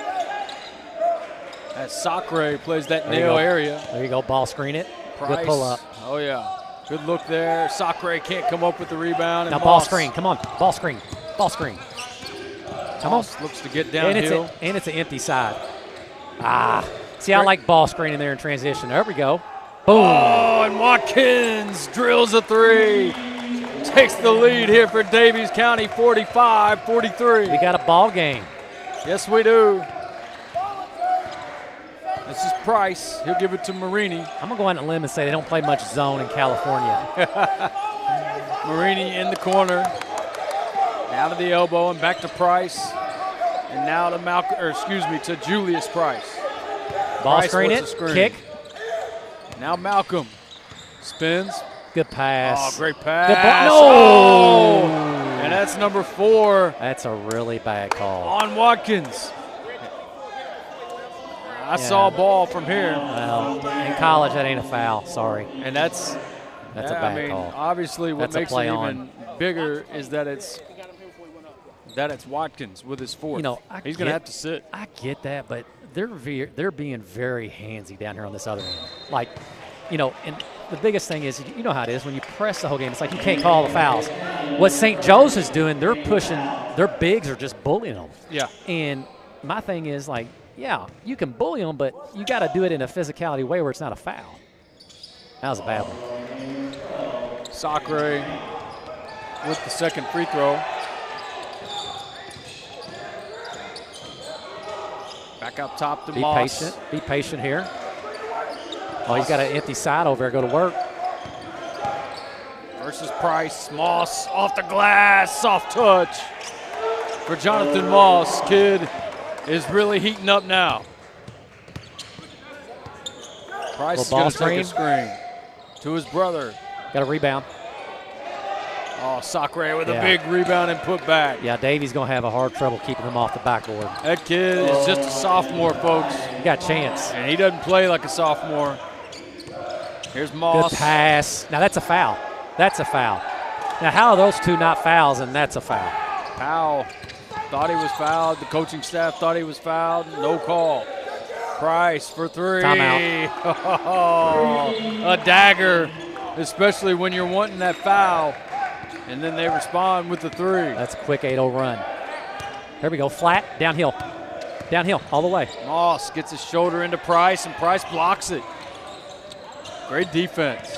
As Sacre plays that nail area. There you go, ball screen it. Price. Good pull up. Oh, yeah. Good look there. Sacre can't come up with the rebound. Now And ball Moss screen, come on, ball screen, ball screen. Come on. Moss looks to get downhill. And it's an empty side. See, I like ball screening there in transition. There we go. Boom. Oh, and Watkins drills a 3. Takes the lead here for Daviess County, 45-43. We got a ball game. Yes, we do. This is Price. He'll give it to Marini. I'm going to go on a limb and say they don't play much zone in California. Marini in the corner. Now to the elbow and back to Price. And now to to Julius Price. Ball Price screen wants it, a screen. kick. Now Malcolm spins. Good pass. Oh, great pass. Good ball. No! And that's number 4. That's a really bad call. On Watkins. I saw a ball from here. Well, in college, that ain't a foul. Sorry. And that's a bad call. Obviously, what That's a makes it play even bigger is that it's Watkins with his 4th. You know, he's going to have to sit. I get that, but they're being very handsy down here on this other end. Like, you know, and the biggest thing is, you know how it is when you press the whole game. It's like you can't call the fouls. What St. Joe's is doing, they're pushing. Their bigs are just bullying them. Yeah. And my thing is like, yeah, you can bully them, but you got to do it in a physicality way where it's not a foul. That was a bad one. Sacre with the second free throw. Back up top to Moss. Be patient here. Oh, he's got an empty side over there. Go to work. Versus Price. Moss off the glass. Soft touch for Jonathan Moss. Kid is really heating up now. Price is going to take a screen to his brother. Got a rebound. Oh, Sacre with a big rebound and put back. Yeah, Davies going to have a hard trouble keeping him off the backboard. That kid is just a sophomore, folks. He got a chance. And he doesn't play like a sophomore. Here's Moss. Good pass. Now that's a foul. That's a foul. Now how are those two not fouls and that's a foul? Powell thought he was fouled. The coaching staff thought he was fouled. No call. Price for 3. Timeout. Oh, a dagger, especially when you're wanting that foul. And then they respond with the 3. That's a quick 8-0 run. There we go. Flat, downhill. Downhill, all the way. Moss gets his shoulder into Price, and Price blocks it. Great defense.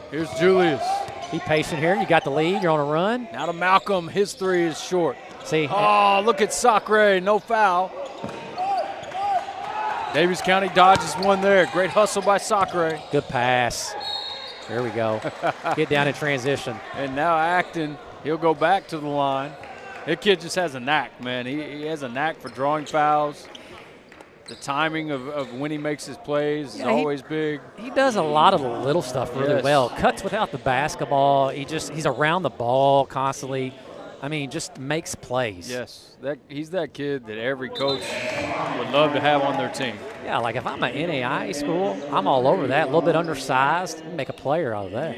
Here's Julius. Be patient here. You got the lead. You're on a run. Now to Malcolm. His 3 is short. See? Oh, look at Sacre. No foul. Daviess County dodges one there. Great hustle by Sacre. Good pass. There we go. Get down in transition. And now Acton, he'll go back to the line. That kid just has a knack, man. He has a knack for drawing fouls. The timing of when he makes his plays is always big. He does a lot of the little stuff really well. Cuts without the basketball. He's around the ball constantly. I mean, just makes plays. Yes, he's that kid that every coach would love to have on their team. Yeah, like if I'm an NAIA school, I'm all over that. A little bit undersized, make a player out of that.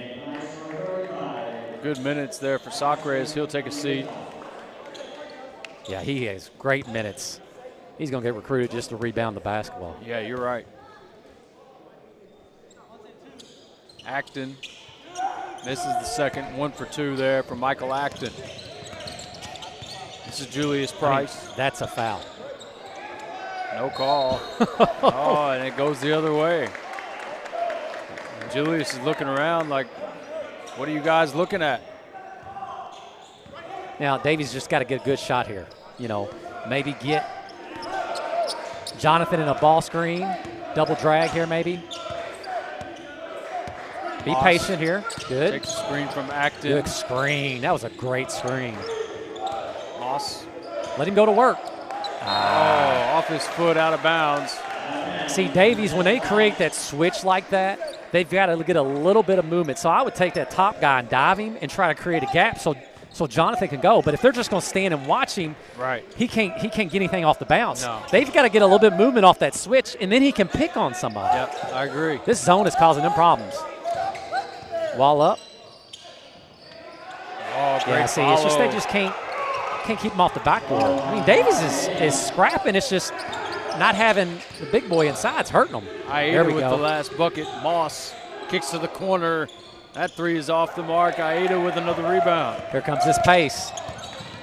Good minutes there for Sacre as he'll take a seat. Yeah, he has great minutes. He's going to get recruited just to rebound the basketball. Yeah, you're right. Acton misses the second. 1 for 2 there for Michael Acton. This is Julius Price. That's a foul. No call. Oh, and it goes the other way. And Julius is looking around like, what are you guys looking at? Now, Davies just got to get a good shot here. Maybe get Jonathan in a ball screen. Double drag here, maybe. Be patient here. Good. Takes a screen from Acton. Good screen. That was a great screen. Moss. Let him go to work. Oh, off his foot, out of bounds. See, Davies, when they create that switch like that, they've got to get a little bit of movement. So I would take that top guy and dive him and try to create a gap so Jonathan can go. But if they're just going to stand and watch him, right, he can't get anything off the bounce. No. They've got to get a little bit of movement off that switch, and then he can pick on somebody. Yep, I agree. This zone is causing them problems. Wall up. Oh, great yeah, see, follow. it's just they just can't keep him off the backboard. I mean, Davies is scrapping. It's just not having the big boy inside's hurting him. Aida with the last bucket. Moss kicks to the corner. That three is off the mark. Aida with another rebound. Here comes his pace.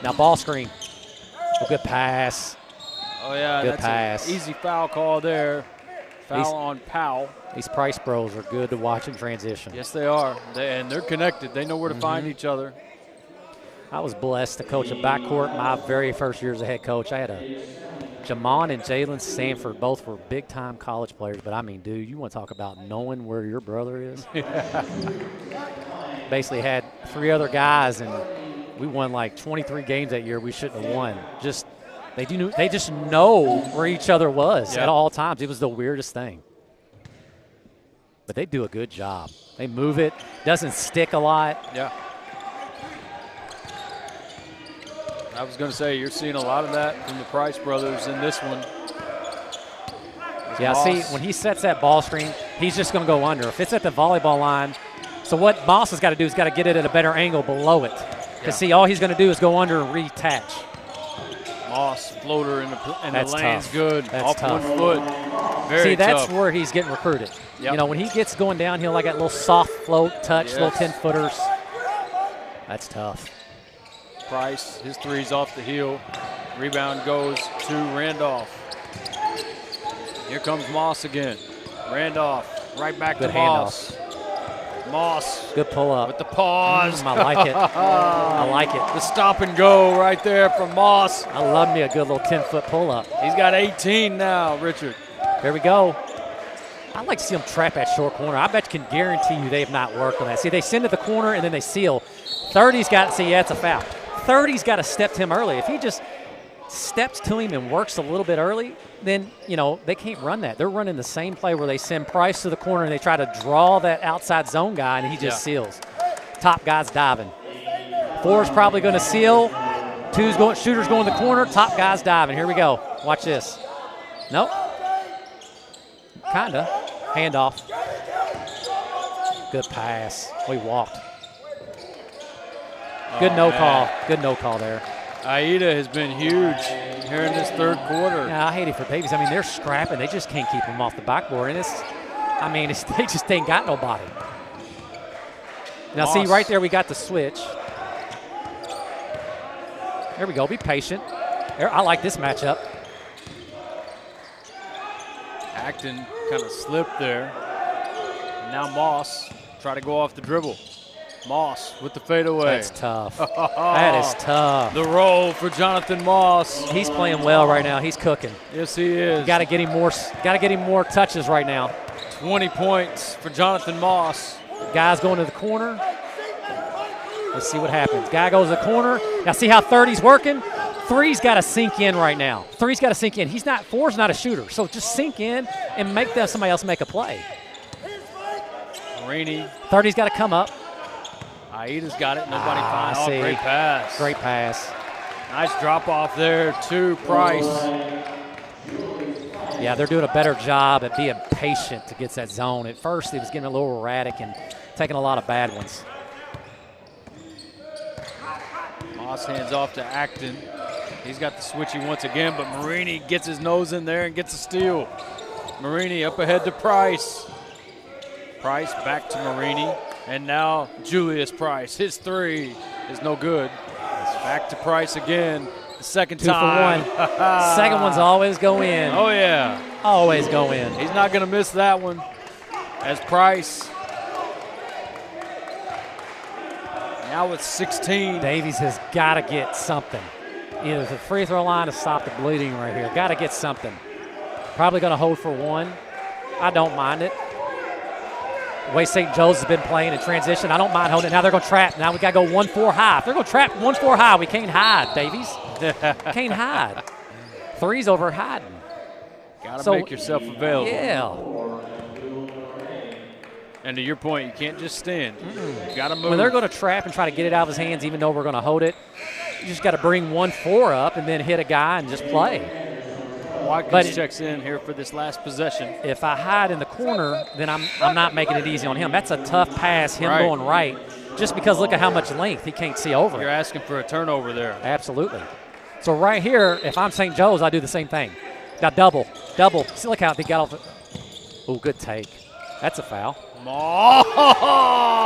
Now ball screen. A good pass. Oh, yeah, good that's pass. An easy foul call there. Foul on Powell. These Price bros are good to watch in transition. Yes, they are. And they're connected. They know where to find each other. I was blessed to coach a backcourt my very first year as a head coach. I had Jamon and Jalen Sanford. Both were big-time college players. But, I mean, dude, you want to talk about knowing where your brother is? Basically had 3 other guys, and we won like 23 games that year we shouldn't have won. They just know where each other was at all times. It was the weirdest thing. But they do a good job. They move it. Doesn't stick a lot. Yeah. I was going to say, you're seeing a lot of that from the Price brothers in this one. Yeah, Moss. see, when he sets that ball screen, he's just going to go under. If it's at the volleyball line, so what Moss has got to do is got to get it at a better angle below it. Because, see, all he's going to do is go under and reattach. Moss, floater in the lane's tough. good. That's off tough. 1 foot. Very See, that's tough. where he's getting recruited. Yep. You know, when he gets going downhill like that little soft float touch, little 10-footers, that's tough. Price, his three's off the heel. Rebound goes to Randolph. Here comes Moss again. Randolph, right back Good to Moss. Moss. Good pull up. With the pause. I like it. I like it. The stop and go right there from Moss. I love me a good little 10-foot pull up. He's got 18 now, Richard. There we go. I like to see them trap that short corner. I bet you can guarantee you they have not worked on that. See, they send to the corner and then they seal. 30's got to see, it's a foul. 30's got to step to him early. If he just steps to him and works a little bit early, then, you know, they can't run that. They're running the same play where they send Price to the corner and they try to draw that outside zone guy, and he just seals. Top guy's diving. 4's probably going to seal. 2's going, shooter's going to the corner. Top guy's diving. Here we go. Watch this. Nope. Kinda. Handoff. Good pass. We walked. Good no call. Good no call there. Aida has been huge here in this third quarter. Yeah, I hate it for Davies. I mean, they're scrapping. They just can't keep him off the backboard. And they just ain't got nobody. Now, Moss. see, right there we got the switch. There we go. Be patient. I like this matchup. Acton kind of slipped there. Now Moss try to go off the dribble. Moss with the fadeaway. That's tough. That is tough. The roll for Jonathan Moss. He's playing well right now. He's cooking. Yes, he is. Got to get him more. Got to get him more touches right now. 20 points for Jonathan Moss. Guy's going to the corner. Let's see what happens. Guy goes to the corner. Now see how 30's working. 3's got to sink in right now. 3's got to sink in. 4's not a shooter, so just sink in and make somebody else make a play. Marini. 30's got to come up. Aida's got it. Nobody finds. Oh, great pass. Great pass. Nice drop off there to Price. Yeah, they're doing a better job at being patient to get that zone. At first, it was getting a little erratic and taking a lot of bad ones. Moss hands off to Acton. He's got the switchy once again, but Marini gets his nose in there and gets a steal. Marini up ahead to Price. Price back to Marini. And now Julius Price. His three is no good. It's back to Price again. The second 2 for time. 1. Second one's always go in. Oh, yeah. Always go in. He's not going to miss that one. As Price. Now it's 16. Daviess has got to get something. Either the free throw line to stop the bleeding right here. Got to get something. Probably going to hold for 1. I don't mind it. The way St. Joe's has been playing in transition, I don't mind holding it. Now they're going to trap. Now we got to go 1-4 high. If they're going to trap 1-4 high, we can't hide, Daviess. Can't hide. 3's over hiding. Got to make yourself available. Yeah. And to your point, you can't just stand. You got to move. When they're going to trap and try to get it out of his hands, even though we're going to hold it, you just got to bring 1-4 up and then hit a guy and just play. Watkins checks in here for this last possession. If I hide in the corner, then I'm not making it easy on him. That's a tough pass, him going right, just because look at how much length he can't see over. You're asking for a turnover there. Absolutely. So right here, if I'm St. Joe's, I do the same thing. Got double. See, look how they got off. Oh, good take. That's a foul.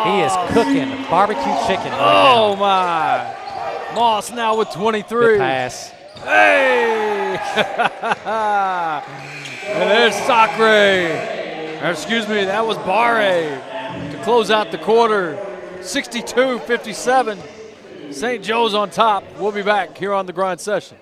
He is cooking barbecue chicken right now. My. Moss now with 23. Good pass. Hey! And there's Sacre. Or excuse me, that was Barre to close out the quarter. 62-57. St. Joe's on top. We'll be back here on the Grind Session.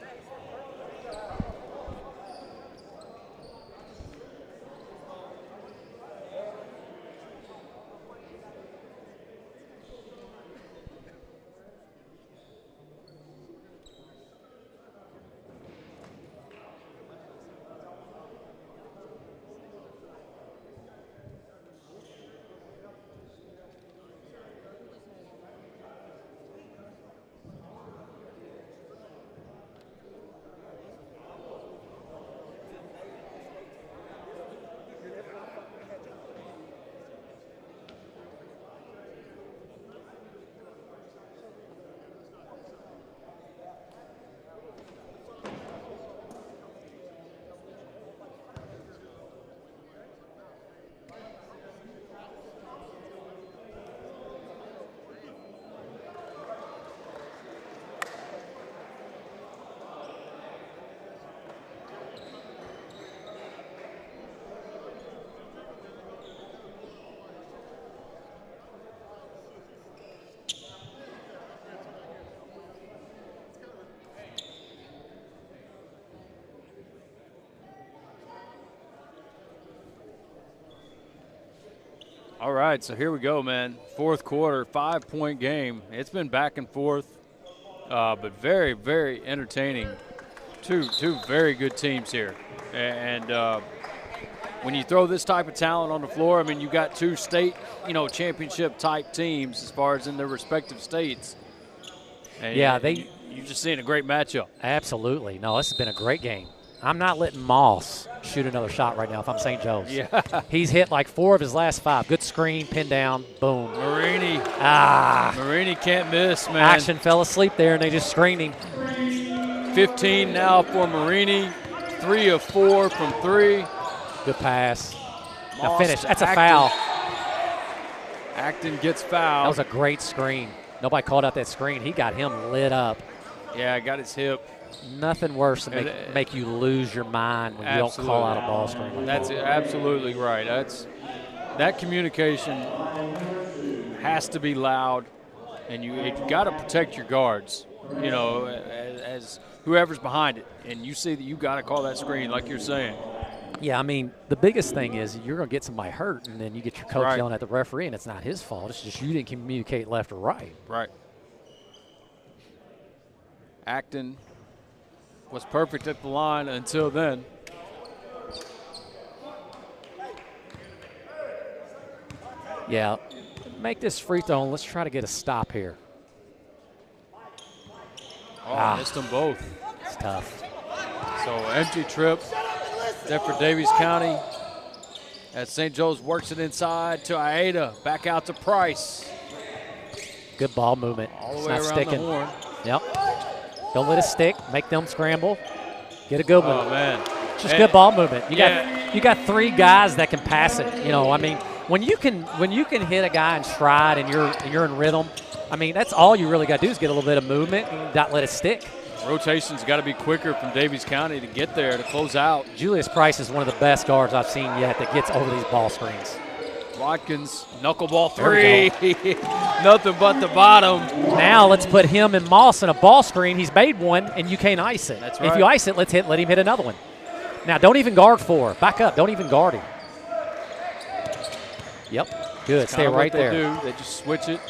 All right, so here we go, man. Fourth quarter, 5-point game. It's been back and forth, but very, very entertaining. Two very good teams here. And when you throw this type of talent on the floor, I mean, you got two state, championship-type teams as far as in their respective states. And yeah, you're just seeing a great matchup. Absolutely. No, this has been a great game. I'm not letting Moss shoot another shot right now if I'm St. Joe's. Yeah. He's hit like 4 of his last 5. Good screen, pin down, boom. Marini. Marini can't miss, man. Action fell asleep there, and they just screened him. 15 now for Marini. 3 of 4 from 3. Good pass. Moss now finish. That's a foul. Acton gets fouled. That was a great screen. Nobody called out that screen. He got him lit up. Yeah, got his hip. Nothing worse than make you lose your mind when you don't call out a ball screen. That's absolutely right. That communication has to be loud, and you got to protect your guards. As whoever's behind it, and you see that you got to call that screen, like you're saying. Yeah, I mean, the biggest thing is you're going to get somebody hurt, and then you get your coach yelling at the referee, and it's not his fault. It's just you didn't communicate left or right. Right. Acton was perfect at the line until then. Yeah, make this free throw, and let's try to get a stop here. Missed them both. It's tough. So empty trip there for Daviess County as St. Joe's works it inside to Aida, back out to Price. Good ball movement. All the it's way not around sticking. the horn. Yep. Don't let it stick. Make them scramble. Get a good one. Oh, man. Just good ball movement. You got 3 guys that can pass it. I mean, when you can hit a guy in stride and you're in rhythm, I mean, that's all you really got to do is get a little bit of movement and not let it stick. Rotation's got to be quicker from Daviess County to get there to close out. Julius Price is one of the best guards I've seen yet that gets over these ball screens. Watkins, knuckleball three. Nothing but the bottom. Now let's put him and Moss in a ball screen. He's made one, and you can't ice it. That's right. If you ice it, let him hit another one. Now don't even guard 4. Back up. Don't even guard him. Yep. Good. That's Stay kinda right what there. They do. They just switch it.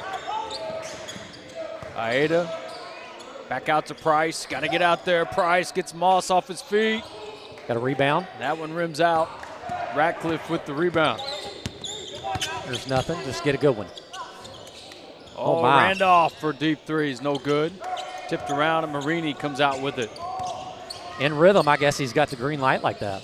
Aida. Back out to Price. Got to get out there. Price gets Moss off his feet. Got a rebound. That one rims out. Ratcliffe with the rebound. There's nothing. Just get a good one. Oh, my. Randolph for deep threes. No good. Tipped around, and Marini comes out with it. In rhythm, I guess he's got the green light like that.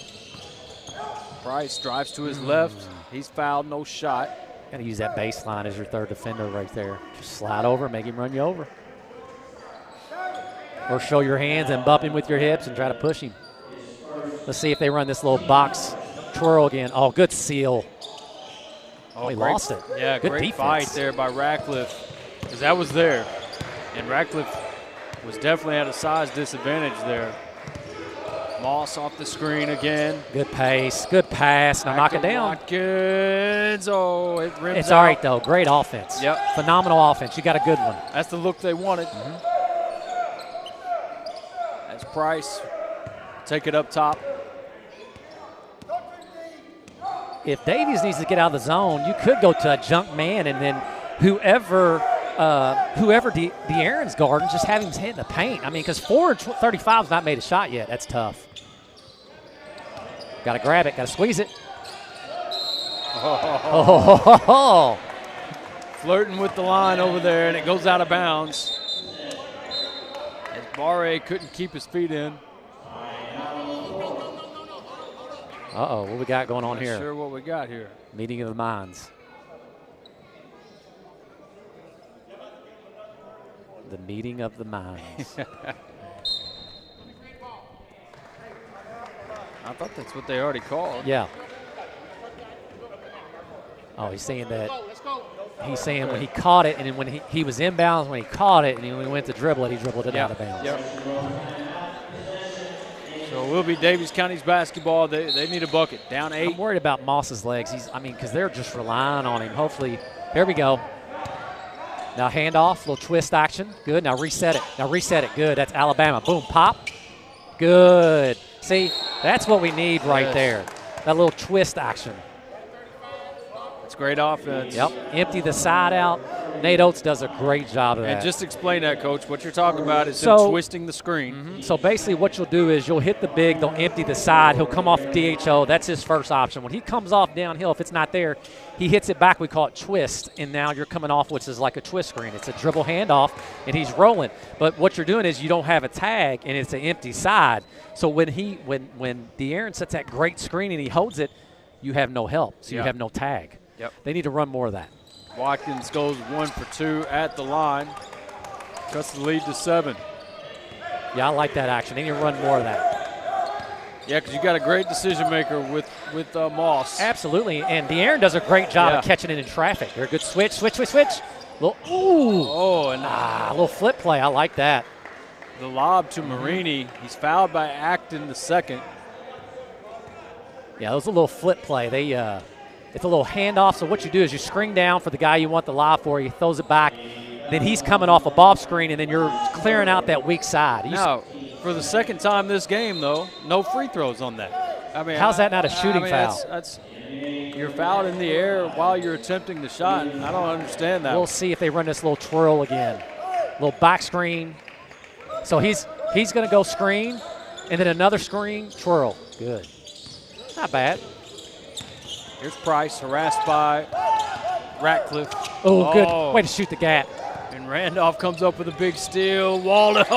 Price drives to his left. He's fouled. No shot. Got to use that baseline as your third defender right there. Just slide over, make him run you over. Or show your hands and bump him with your hips and try to push him. Let's see if they run this little box twirl again. Oh, good seal. Oh, he lost it. Yeah, good great defense. fight there by Ratcliffe, because that was there. And Ratcliffe was definitely at a size disadvantage there. Moss off the screen again. Good pace, good pass. Now knock it down. Watkins. Oh, it rims It's out. all right, though. Great offense. Yep. Phenomenal offense. You got a good one. That's the look they wanted. That's Price. Take it up top. If Davies needs to get out of the zone, you could go to a junk man, and then whoever De'Aaron's guarding, just have him hit the paint. I mean, because 4-35's not made a shot yet. That's tough. Got to grab it. Got to squeeze it. Oh. Flirting with the line over there, and it goes out of bounds. As Barre couldn't keep his feet in. Uh-oh, what we got going on Not here? sure what we got here. Meeting of the minds. The meeting of the minds. I thought that's what they already called. Yeah. Oh, he's saying that. He's saying when he caught it, and then when he was inbounds, when he caught it, and when he went to dribble it, he dribbled it out of bounds. Yep. So it will be Daviess County's basketball. They need a bucket. Down 8. I'm worried about Moss's legs. Because they're just relying on him. Hopefully, here we go. Now handoff, little twist action. Good. Now reset it. Good. That's Alabama. Boom, pop. Good. See, that's what we need right there. That little twist action. It's great offense. Yep. Empty the side out. Nate Oates does a great job of that. And just explain that, Coach. What you're talking about is him twisting the screen. So basically what you'll do is you'll hit the big, they'll empty the side, he'll come off DHO, that's his first option. When he comes off downhill, if it's not there, he hits it back, we call it twist, and now you're coming off, which is like a twist screen. It's a dribble handoff, and he's rolling. But what you're doing is you don't have a tag, and it's an empty side. So when De'Aaron sets that great screen and he holds it, you have no help, so you have no tag. Yep. They need to run more of that. Watkins goes 1 for 2 at the line. Cuts the lead to 7. Yeah, I like that action. They need to run more of that. Yeah, because you got a great decision maker with Moss. Absolutely, and De'Aaron does a great job of catching it in traffic. They're a good switch. Little, ooh. Oh, and a little flip play. I like that. The lob to Marini. He's fouled by Acton the second. Yeah, it was a little flip play. It's a little handoff. So what you do is you screen down for the guy you want the lob for. He throws it back. Then he's coming off a ball screen, and then you're clearing out that weak side. Now, for the second time this game, though, no free throws on that. I mean, how's that not a shooting foul? That's you're fouled in the air while you're attempting the shot. I don't understand that. We'll see if they run this little twirl again. Little back screen. So he's going to go screen, and then another screen, twirl. Good. Not bad. Here's Price, harassed by Ratcliffe. Oh, good way to shoot the gap. And Randolph comes up with a big steal, walled up.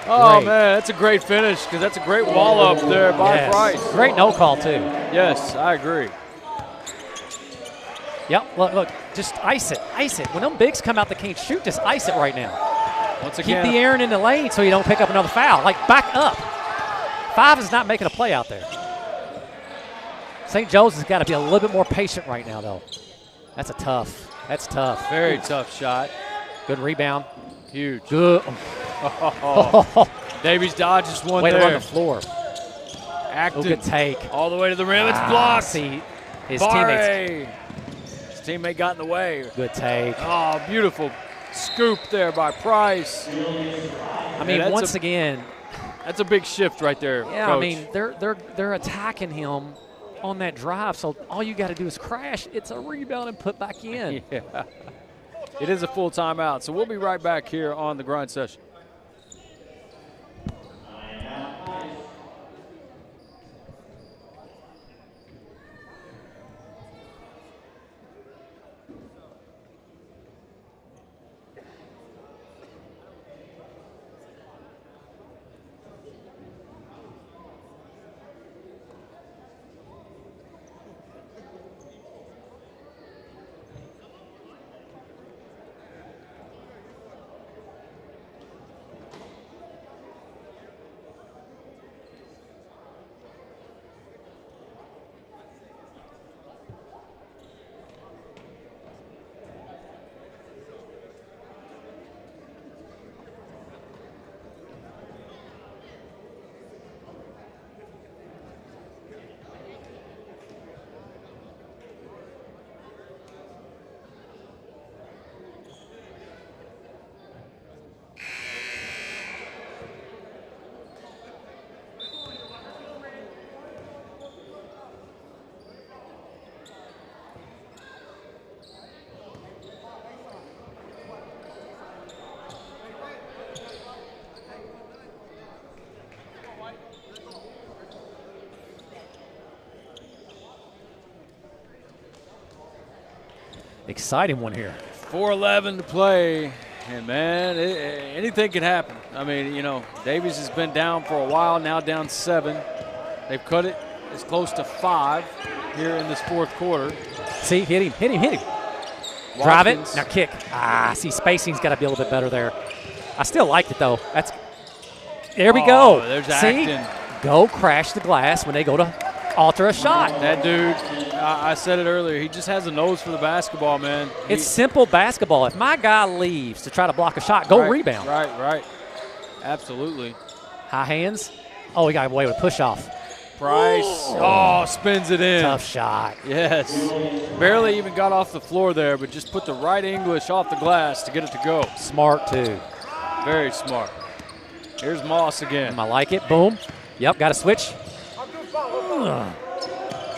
Oh, man, that's a great finish because that's a great wall up there by Price. Great no call, too. Yes, I agree. Yep, look, just ice it. When them bigs come out that can't shoot, just ice it right now. Once again, keep De'Aaron in the lane so you don't pick up another foul. Like, back up. 5 is not making a play out there. St. Joe's has got to be a little bit more patient right now, though. That's tough. Very tough shot. Good rebound. Huge. Good. Davies dodges one Way there. to run the floor. Acton. Good take. All the way to the rim. It's blocked. See, his Barre. His teammate got in the way. Good take. Oh, beautiful scoop there by Price. I mean, once again, that's a big shift right there. Yeah, Coach. I mean, they're attacking him on that drive, so all you got to do is crash. It's a rebound and put back in. Yeah. It is a full timeout, so we'll be right back here on the grind session. Exciting one here. 4:11 to play, and man, anything can happen. I mean, you know, Davies has been down for a while, now down 7. They've cut it as close to 5 here in this fourth quarter. See, hit him. Drive it, now kick. See, spacing's got to be a little bit better there. I still like it, though. There we go. There's See, Acton. go crash the glass when they go to alter a shot. That dude, I said it earlier, he just has a nose for the basketball, man. It's simple basketball. If my guy leaves to try to block a shot, go rebound. Right. Absolutely. High hands. Oh, he got away with a push-off. Price. Oh, spins it in. Tough shot. Yes. Barely even got off the floor there, but just put the right English off the glass to get it to go. Smart, too. Very smart. Here's Moss again. I like it. Boom. Yep, got to switch.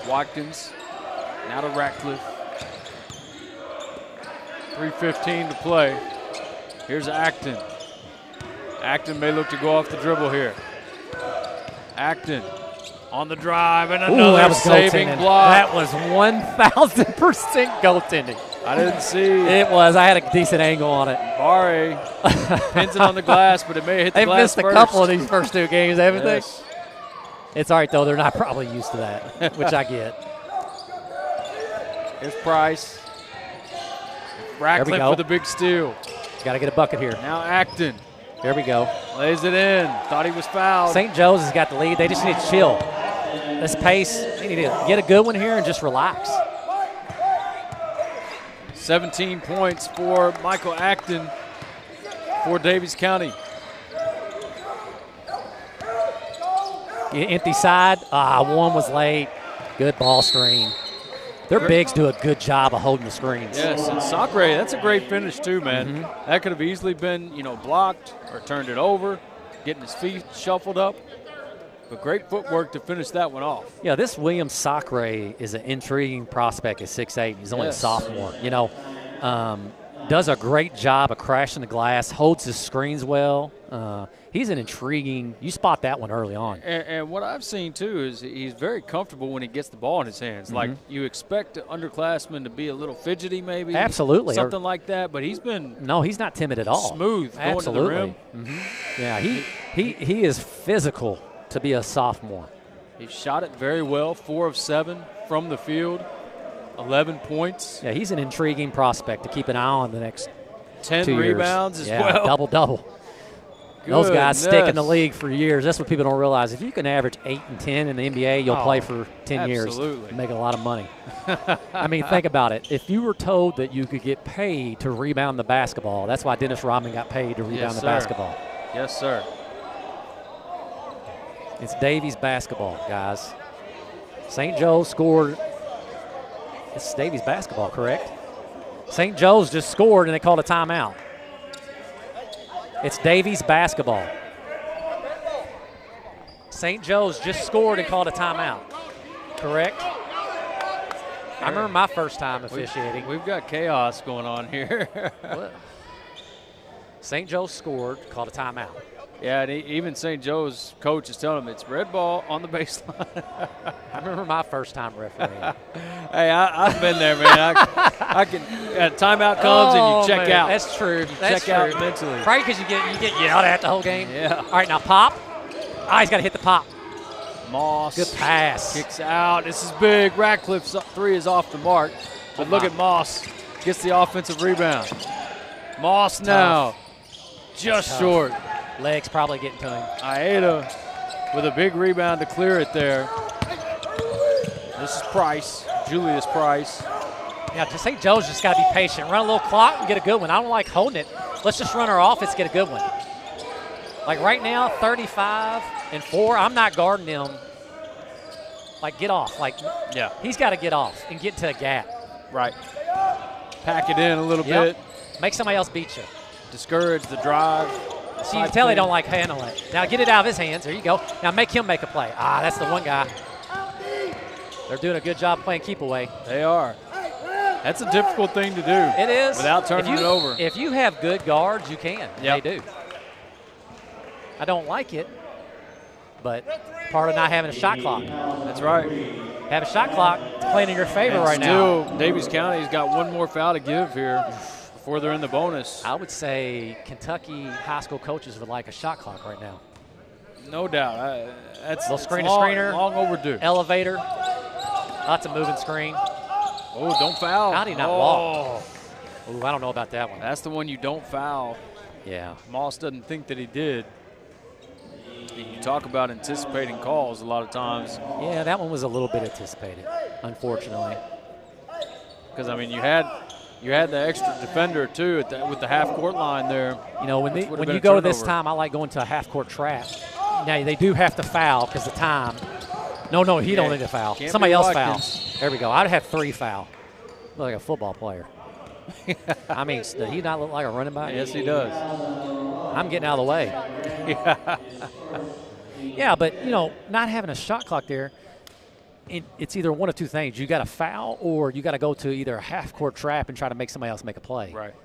Watkins. Now to Ratcliffe. 3:15 to play. Here's Acton. Acton may look to go off the dribble here. Acton on the drive and another saving block. That was 1,000% goaltending. I didn't see. It was. I had a decent angle on it. Barre pins it on the glass, but it may hit the glass They've missed first. a couple of these first 2 games, haven't Yes. they? It's all right, though. They're not probably used to that, which I get. Here's Price. Ratcliffe with a big steal. Got to get a bucket here. Now Acton. There we go. Lays it in. Thought he was fouled. St. Joe's has got the lead. They just need to chill. This pace, they need to get a good one here and just relax. 17 points for Michael Acton for Daviess County. Empty side. One was late. Good ball screen. Their bigs do a good job of holding the screens. Yes, and Sacre, that's a great finish too, man. That could have easily been, blocked or turned it over, getting his feet shuffled up. But great footwork to finish that one off. Yeah, this William Sacre is an intriguing prospect at 6'8". He's only a sophomore. Does a great job of crashing the glass, holds his screens well. He's an intriguing – you spot that one early on. And what I've seen, too, is he's very comfortable when he gets the ball in his hands. Like, you expect an underclassman to be a little fidgety maybe. Absolutely. Something like that, but he's been – No, he's not timid at all. Smooth going to the rim. Yeah, he is physical to be a sophomore. He shot it very well, 4 of 7 from the field, 11 points. Yeah, he's an intriguing prospect to keep an eye on the next 10 2 years. rebounds as well. Double-double. Those guys stick in the league for years. That's what people don't realize. If you can average 8 and 10 in the NBA, you'll play for 10 years and make a lot of money. I mean, think about it. If you were told that you could get paid to rebound the basketball, that's why Dennis Rodman got paid to rebound the basketball. Yes, sir. It's Daviess basketball, guys. St. Joe's scored. It's Daviess basketball, correct? St. Joe's just scored, and they called a timeout. It's Daviess basketball. St. Joe's just scored and called a timeout, correct? I remember my first time officiating. We've got chaos going on here. St. Joe's scored, called a timeout. Yeah, and even St. Joe's coach is telling him it's red ball on the baseline. I remember my first time refereeing. Hey, I've been there, man. I can. Timeout comes and you check out. That's true. Check out mentally. Right, because you get yelled at the whole game. Yeah. All right, now pop. He's got to hit the pop. Moss. Good pass. Kicks out. This is big. Radcliffe's three is off the mark. But look at Moss. Gets the offensive rebound. Moss now. Just short. Legs probably getting to him. Aida with a big rebound to clear it there. This is Price, Julius Price. Yeah, St. Joe's just got to be patient. Run a little clock and get a good one. I don't like holding it. Let's just run our offense, get a good one. Like right now, 35-4, I'm not guarding him. Like, get off. Like, yeah, he's got to get off and get to a gap. Right. Pack it in a little bit. Make somebody else beat you. Discourage the drive. So you can tell they don't like handling it. Now get it out of his hands. There you go. Now make him make a play. That's the one guy. They're doing a good job playing keep away. They are. That's a difficult thing to do. It is. Without turning it over. If you have good guards, you can. Yep. They do. I don't like it, but part of not having a shot clock. That's right. Have a shot clock. It's playing in your favor right now. Still, Daviess County's got one more foul to give here before they're in the bonus. I would say Kentucky high school coaches would like a shot clock right now. No doubt. That's a little screener. Long overdue. Elevator. Lots of moving screen. Oh, don't foul. How did he not walk? Ooh, I don't know about that one. That's the one you don't foul. Yeah. Moss doesn't think that he did. You talk about anticipating calls a lot of times. Yeah, that one was a little bit anticipated, unfortunately. Because, I mean, you had the extra defender, too, with the half-court line there. You know, when you go this time, I like going to a half-court trap. Now, they do have to foul because the time. No, he don't need to foul. Somebody else fouls. There we go. I'd have 3 foul. Look like a football player. I mean, does he not look like a running back? Yes, he does. I'm getting out of the way. Yeah, but, you know, not having a shot clock there, it's either one of two things. You got to foul or you got to go to either a half-court trap and try to make somebody else make a play. Right.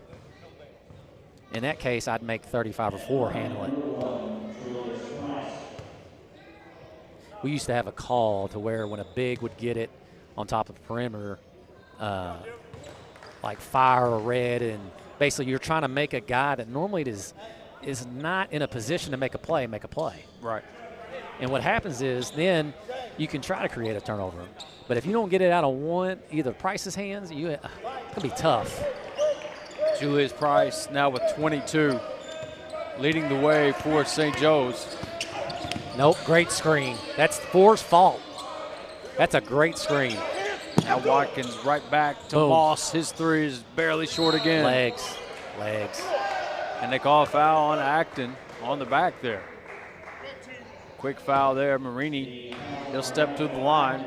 In that case, I'd make 35-4 handle it. We used to have a call to where when a big would get it on top of the perimeter, like fire or red, and basically you're trying to make a guy that normally is not in a position to make a play. Right. And what happens is then you can try to create a turnover. But if you don't get it out of either Price's hands, it's going to be tough. Julius Price now with 22, leading the way for St. Joe's. Nope, great screen. That's 4's fault. That's a great screen. Now Watkins right back to Moss. His 3 is barely short again. Legs. And they call a foul on Acton on the back there. Quick foul there, Marini. He'll step to the line.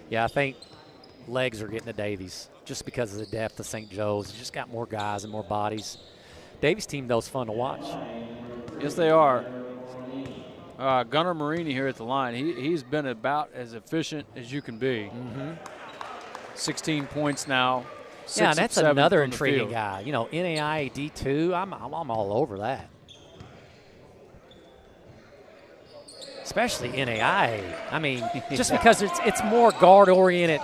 Yeah, I think legs are getting to Daviess just because of the depth of St. Joe's. You just got more guys and more bodies. Daviess' team, though, is fun to watch. Yes, they are. Gunnar Marini here at the line. He's been about as efficient as you can be. 16 points now. Yeah, and that's another intriguing guy. You know, NAIA D2, I'm all over that. Especially NAIA. I mean, just because it's more guard-oriented,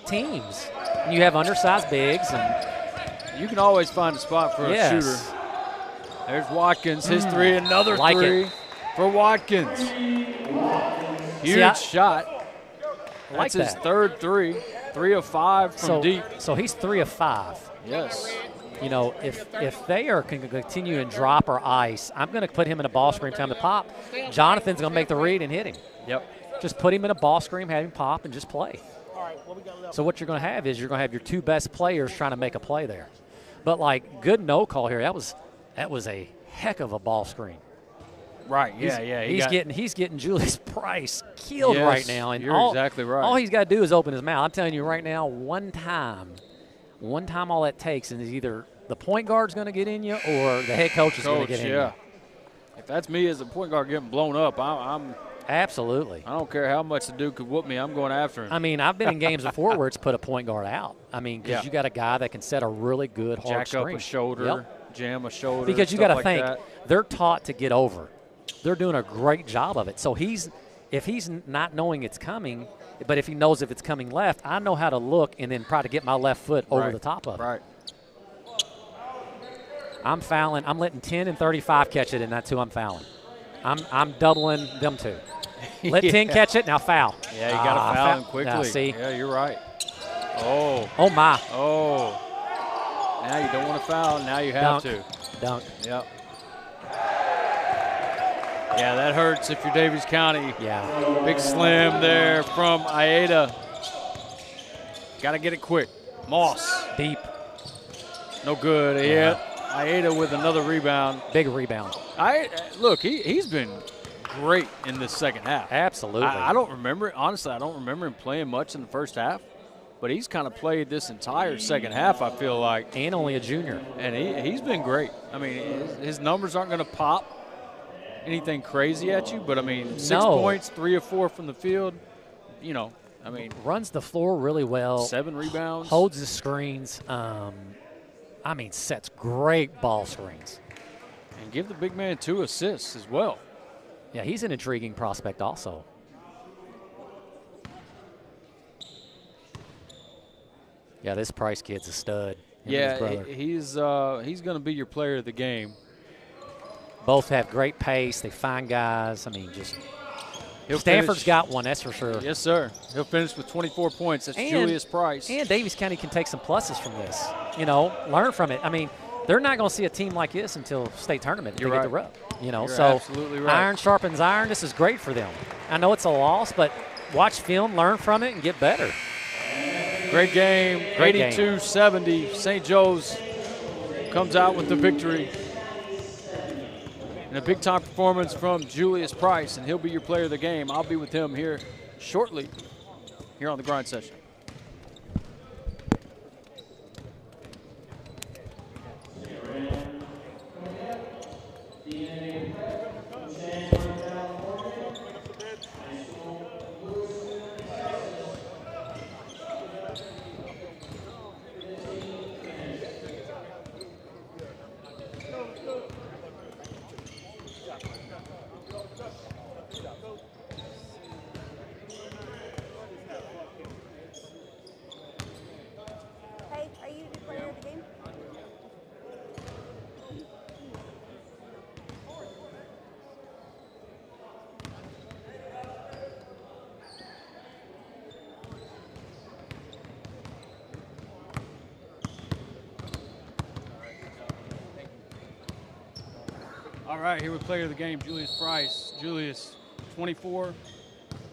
teams. And you have undersized bigs. And you can always find a spot for a shooter. There's Watkins, his 3, another 3 for Watkins. Huge shot. That's his third 3. 3 of 5 from deep. So he's 3 of 5. Yes. You know, if they can continue and drop or ice, I'm going to put him in a ball screen time to pop. Jonathan's going to make the read and hit him. Yep. Just put him in a ball screen, have him pop, and just play. So what you're going to have is you're going to have your 2 best players trying to make a play there. But, like, good no call here. That was a heck of a ball screen. Right. Yeah. He's getting Julius Price killed right now, and you're exactly right. All he's got to do is open his mouth. I'm telling you right now, one time, all that takes, and is either the point guard's going to get in you or the head coach is going to get in you. If that's me as a point guard getting blown up, I'm absolutely. I don't care how much the dude could whoop me. I'm going after him. I mean, I've been in games before where it's put a point guard out. I mean, because you got a guy that can set a really good hard screen. Jack up a shoulder, jam a shoulder. Because you got to think, that. They're taught to get over. They're doing a great job of it. So if he's not knowing it's coming, but if he knows if it's coming left, I know how to look and then try to get my left foot over the top of it. Right. I'm fouling. I'm letting 10 and 35 catch it, and that's who I'm fouling. I'm doubling them two. Let 10 catch it, now foul. Yeah, you got to foul him quickly. Now, see? Yeah, you're right. Oh. Oh, my. Oh. Now you don't want to foul. Now you have to. Dunk. Yep. Yeah, that hurts if you're Daviess County. Yeah. Big slam there from Ieda. Got to get it quick. Moss. Deep. No good. Yeah. Ieda with another rebound. Big rebound. Look, he's been great in this second half. Absolutely. I don't remember, honestly, I don't remember him playing much in the first half, but he's kind of played this entire second half, I feel like. And only a junior. And he's been great. I mean, his numbers aren't going to pop anything crazy at you, but, I mean, 6 points, 3 or 4 from the field, you know, I mean. Runs the floor really well. 7 rebounds. Holds the screens. I mean, sets great ball screens. And give the big man 2 assists as well. Yeah, he's an intriguing prospect also. Yeah, this Price kid's a stud. Yeah, he's going to be your player of the game. Both have great pace. They find guys. I mean, just He'll Stanford's finish. got one, that's for sure. Yes, sir. He'll finish with 24 points. That's Julius Price. And Daviess County can take some pluses from this. You know, learn from it. I mean, they're not going to see a team like this until state tournament if they get the rub. You know, You're so absolutely right. iron sharpens iron. This is great for them. I know it's a loss, but watch film, learn from it, and get better. Great game. 82-70. St. Joe's comes out with the victory. And a big-time performance from Julius Price, and he'll be your player of the game. I'll be with him here shortly here on the Grind Session. Hey, are you the player of the game? All right, here with player of the game, Julius Price. Julius, 24,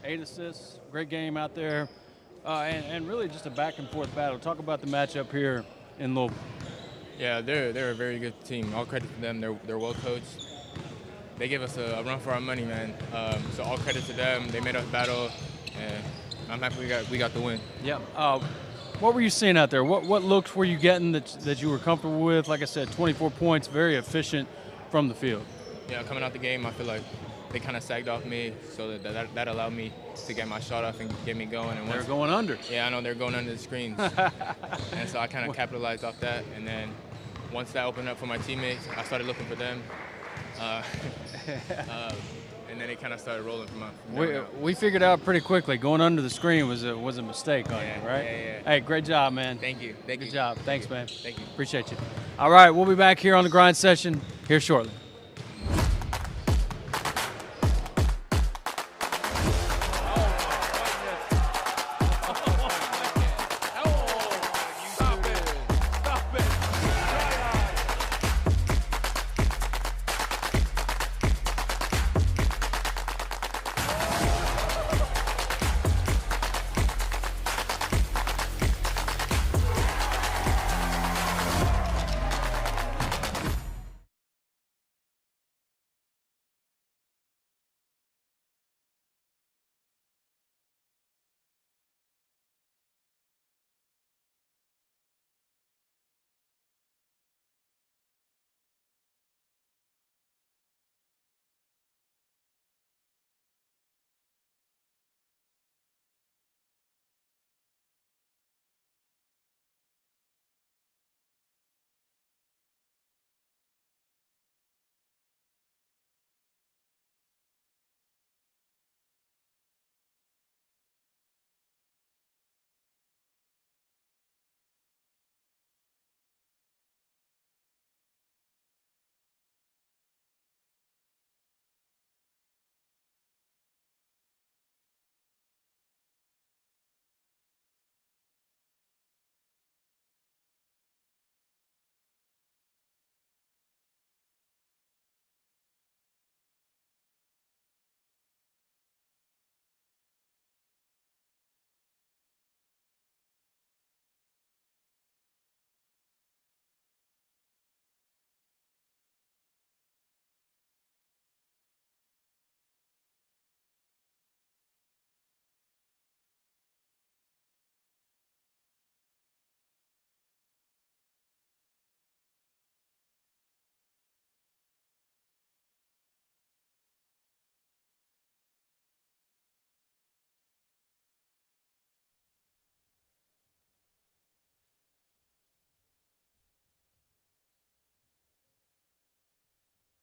8 assists, great game out there, and really just a back-and-forth battle. Talk about the matchup here in Louisville. Yeah, they're a very good team. All credit to them. They're well coached. They gave us a run for our money, man. So all credit to them. They made us battle, and I'm happy we got the win. Yeah. What were you seeing out there? What looks were you getting that you were comfortable with? Like I said, 24 points, very efficient from the field. Yeah, coming out the game, I feel like they kind of sagged off me, so that allowed me to get my shot off and get me going. And they're going under. Yeah, I know they're going under the screens. And so I kind of capitalized off that. And then once that opened up for my teammates, I started looking for them. And then it kind of started rolling from we figured out pretty quickly going under the screen was a mistake on you, right? Yeah. Hey, great job, man. Thank you. Good job. Thanks, man. Thank you. Appreciate you. All right, we'll be back here on the Grind Session here shortly.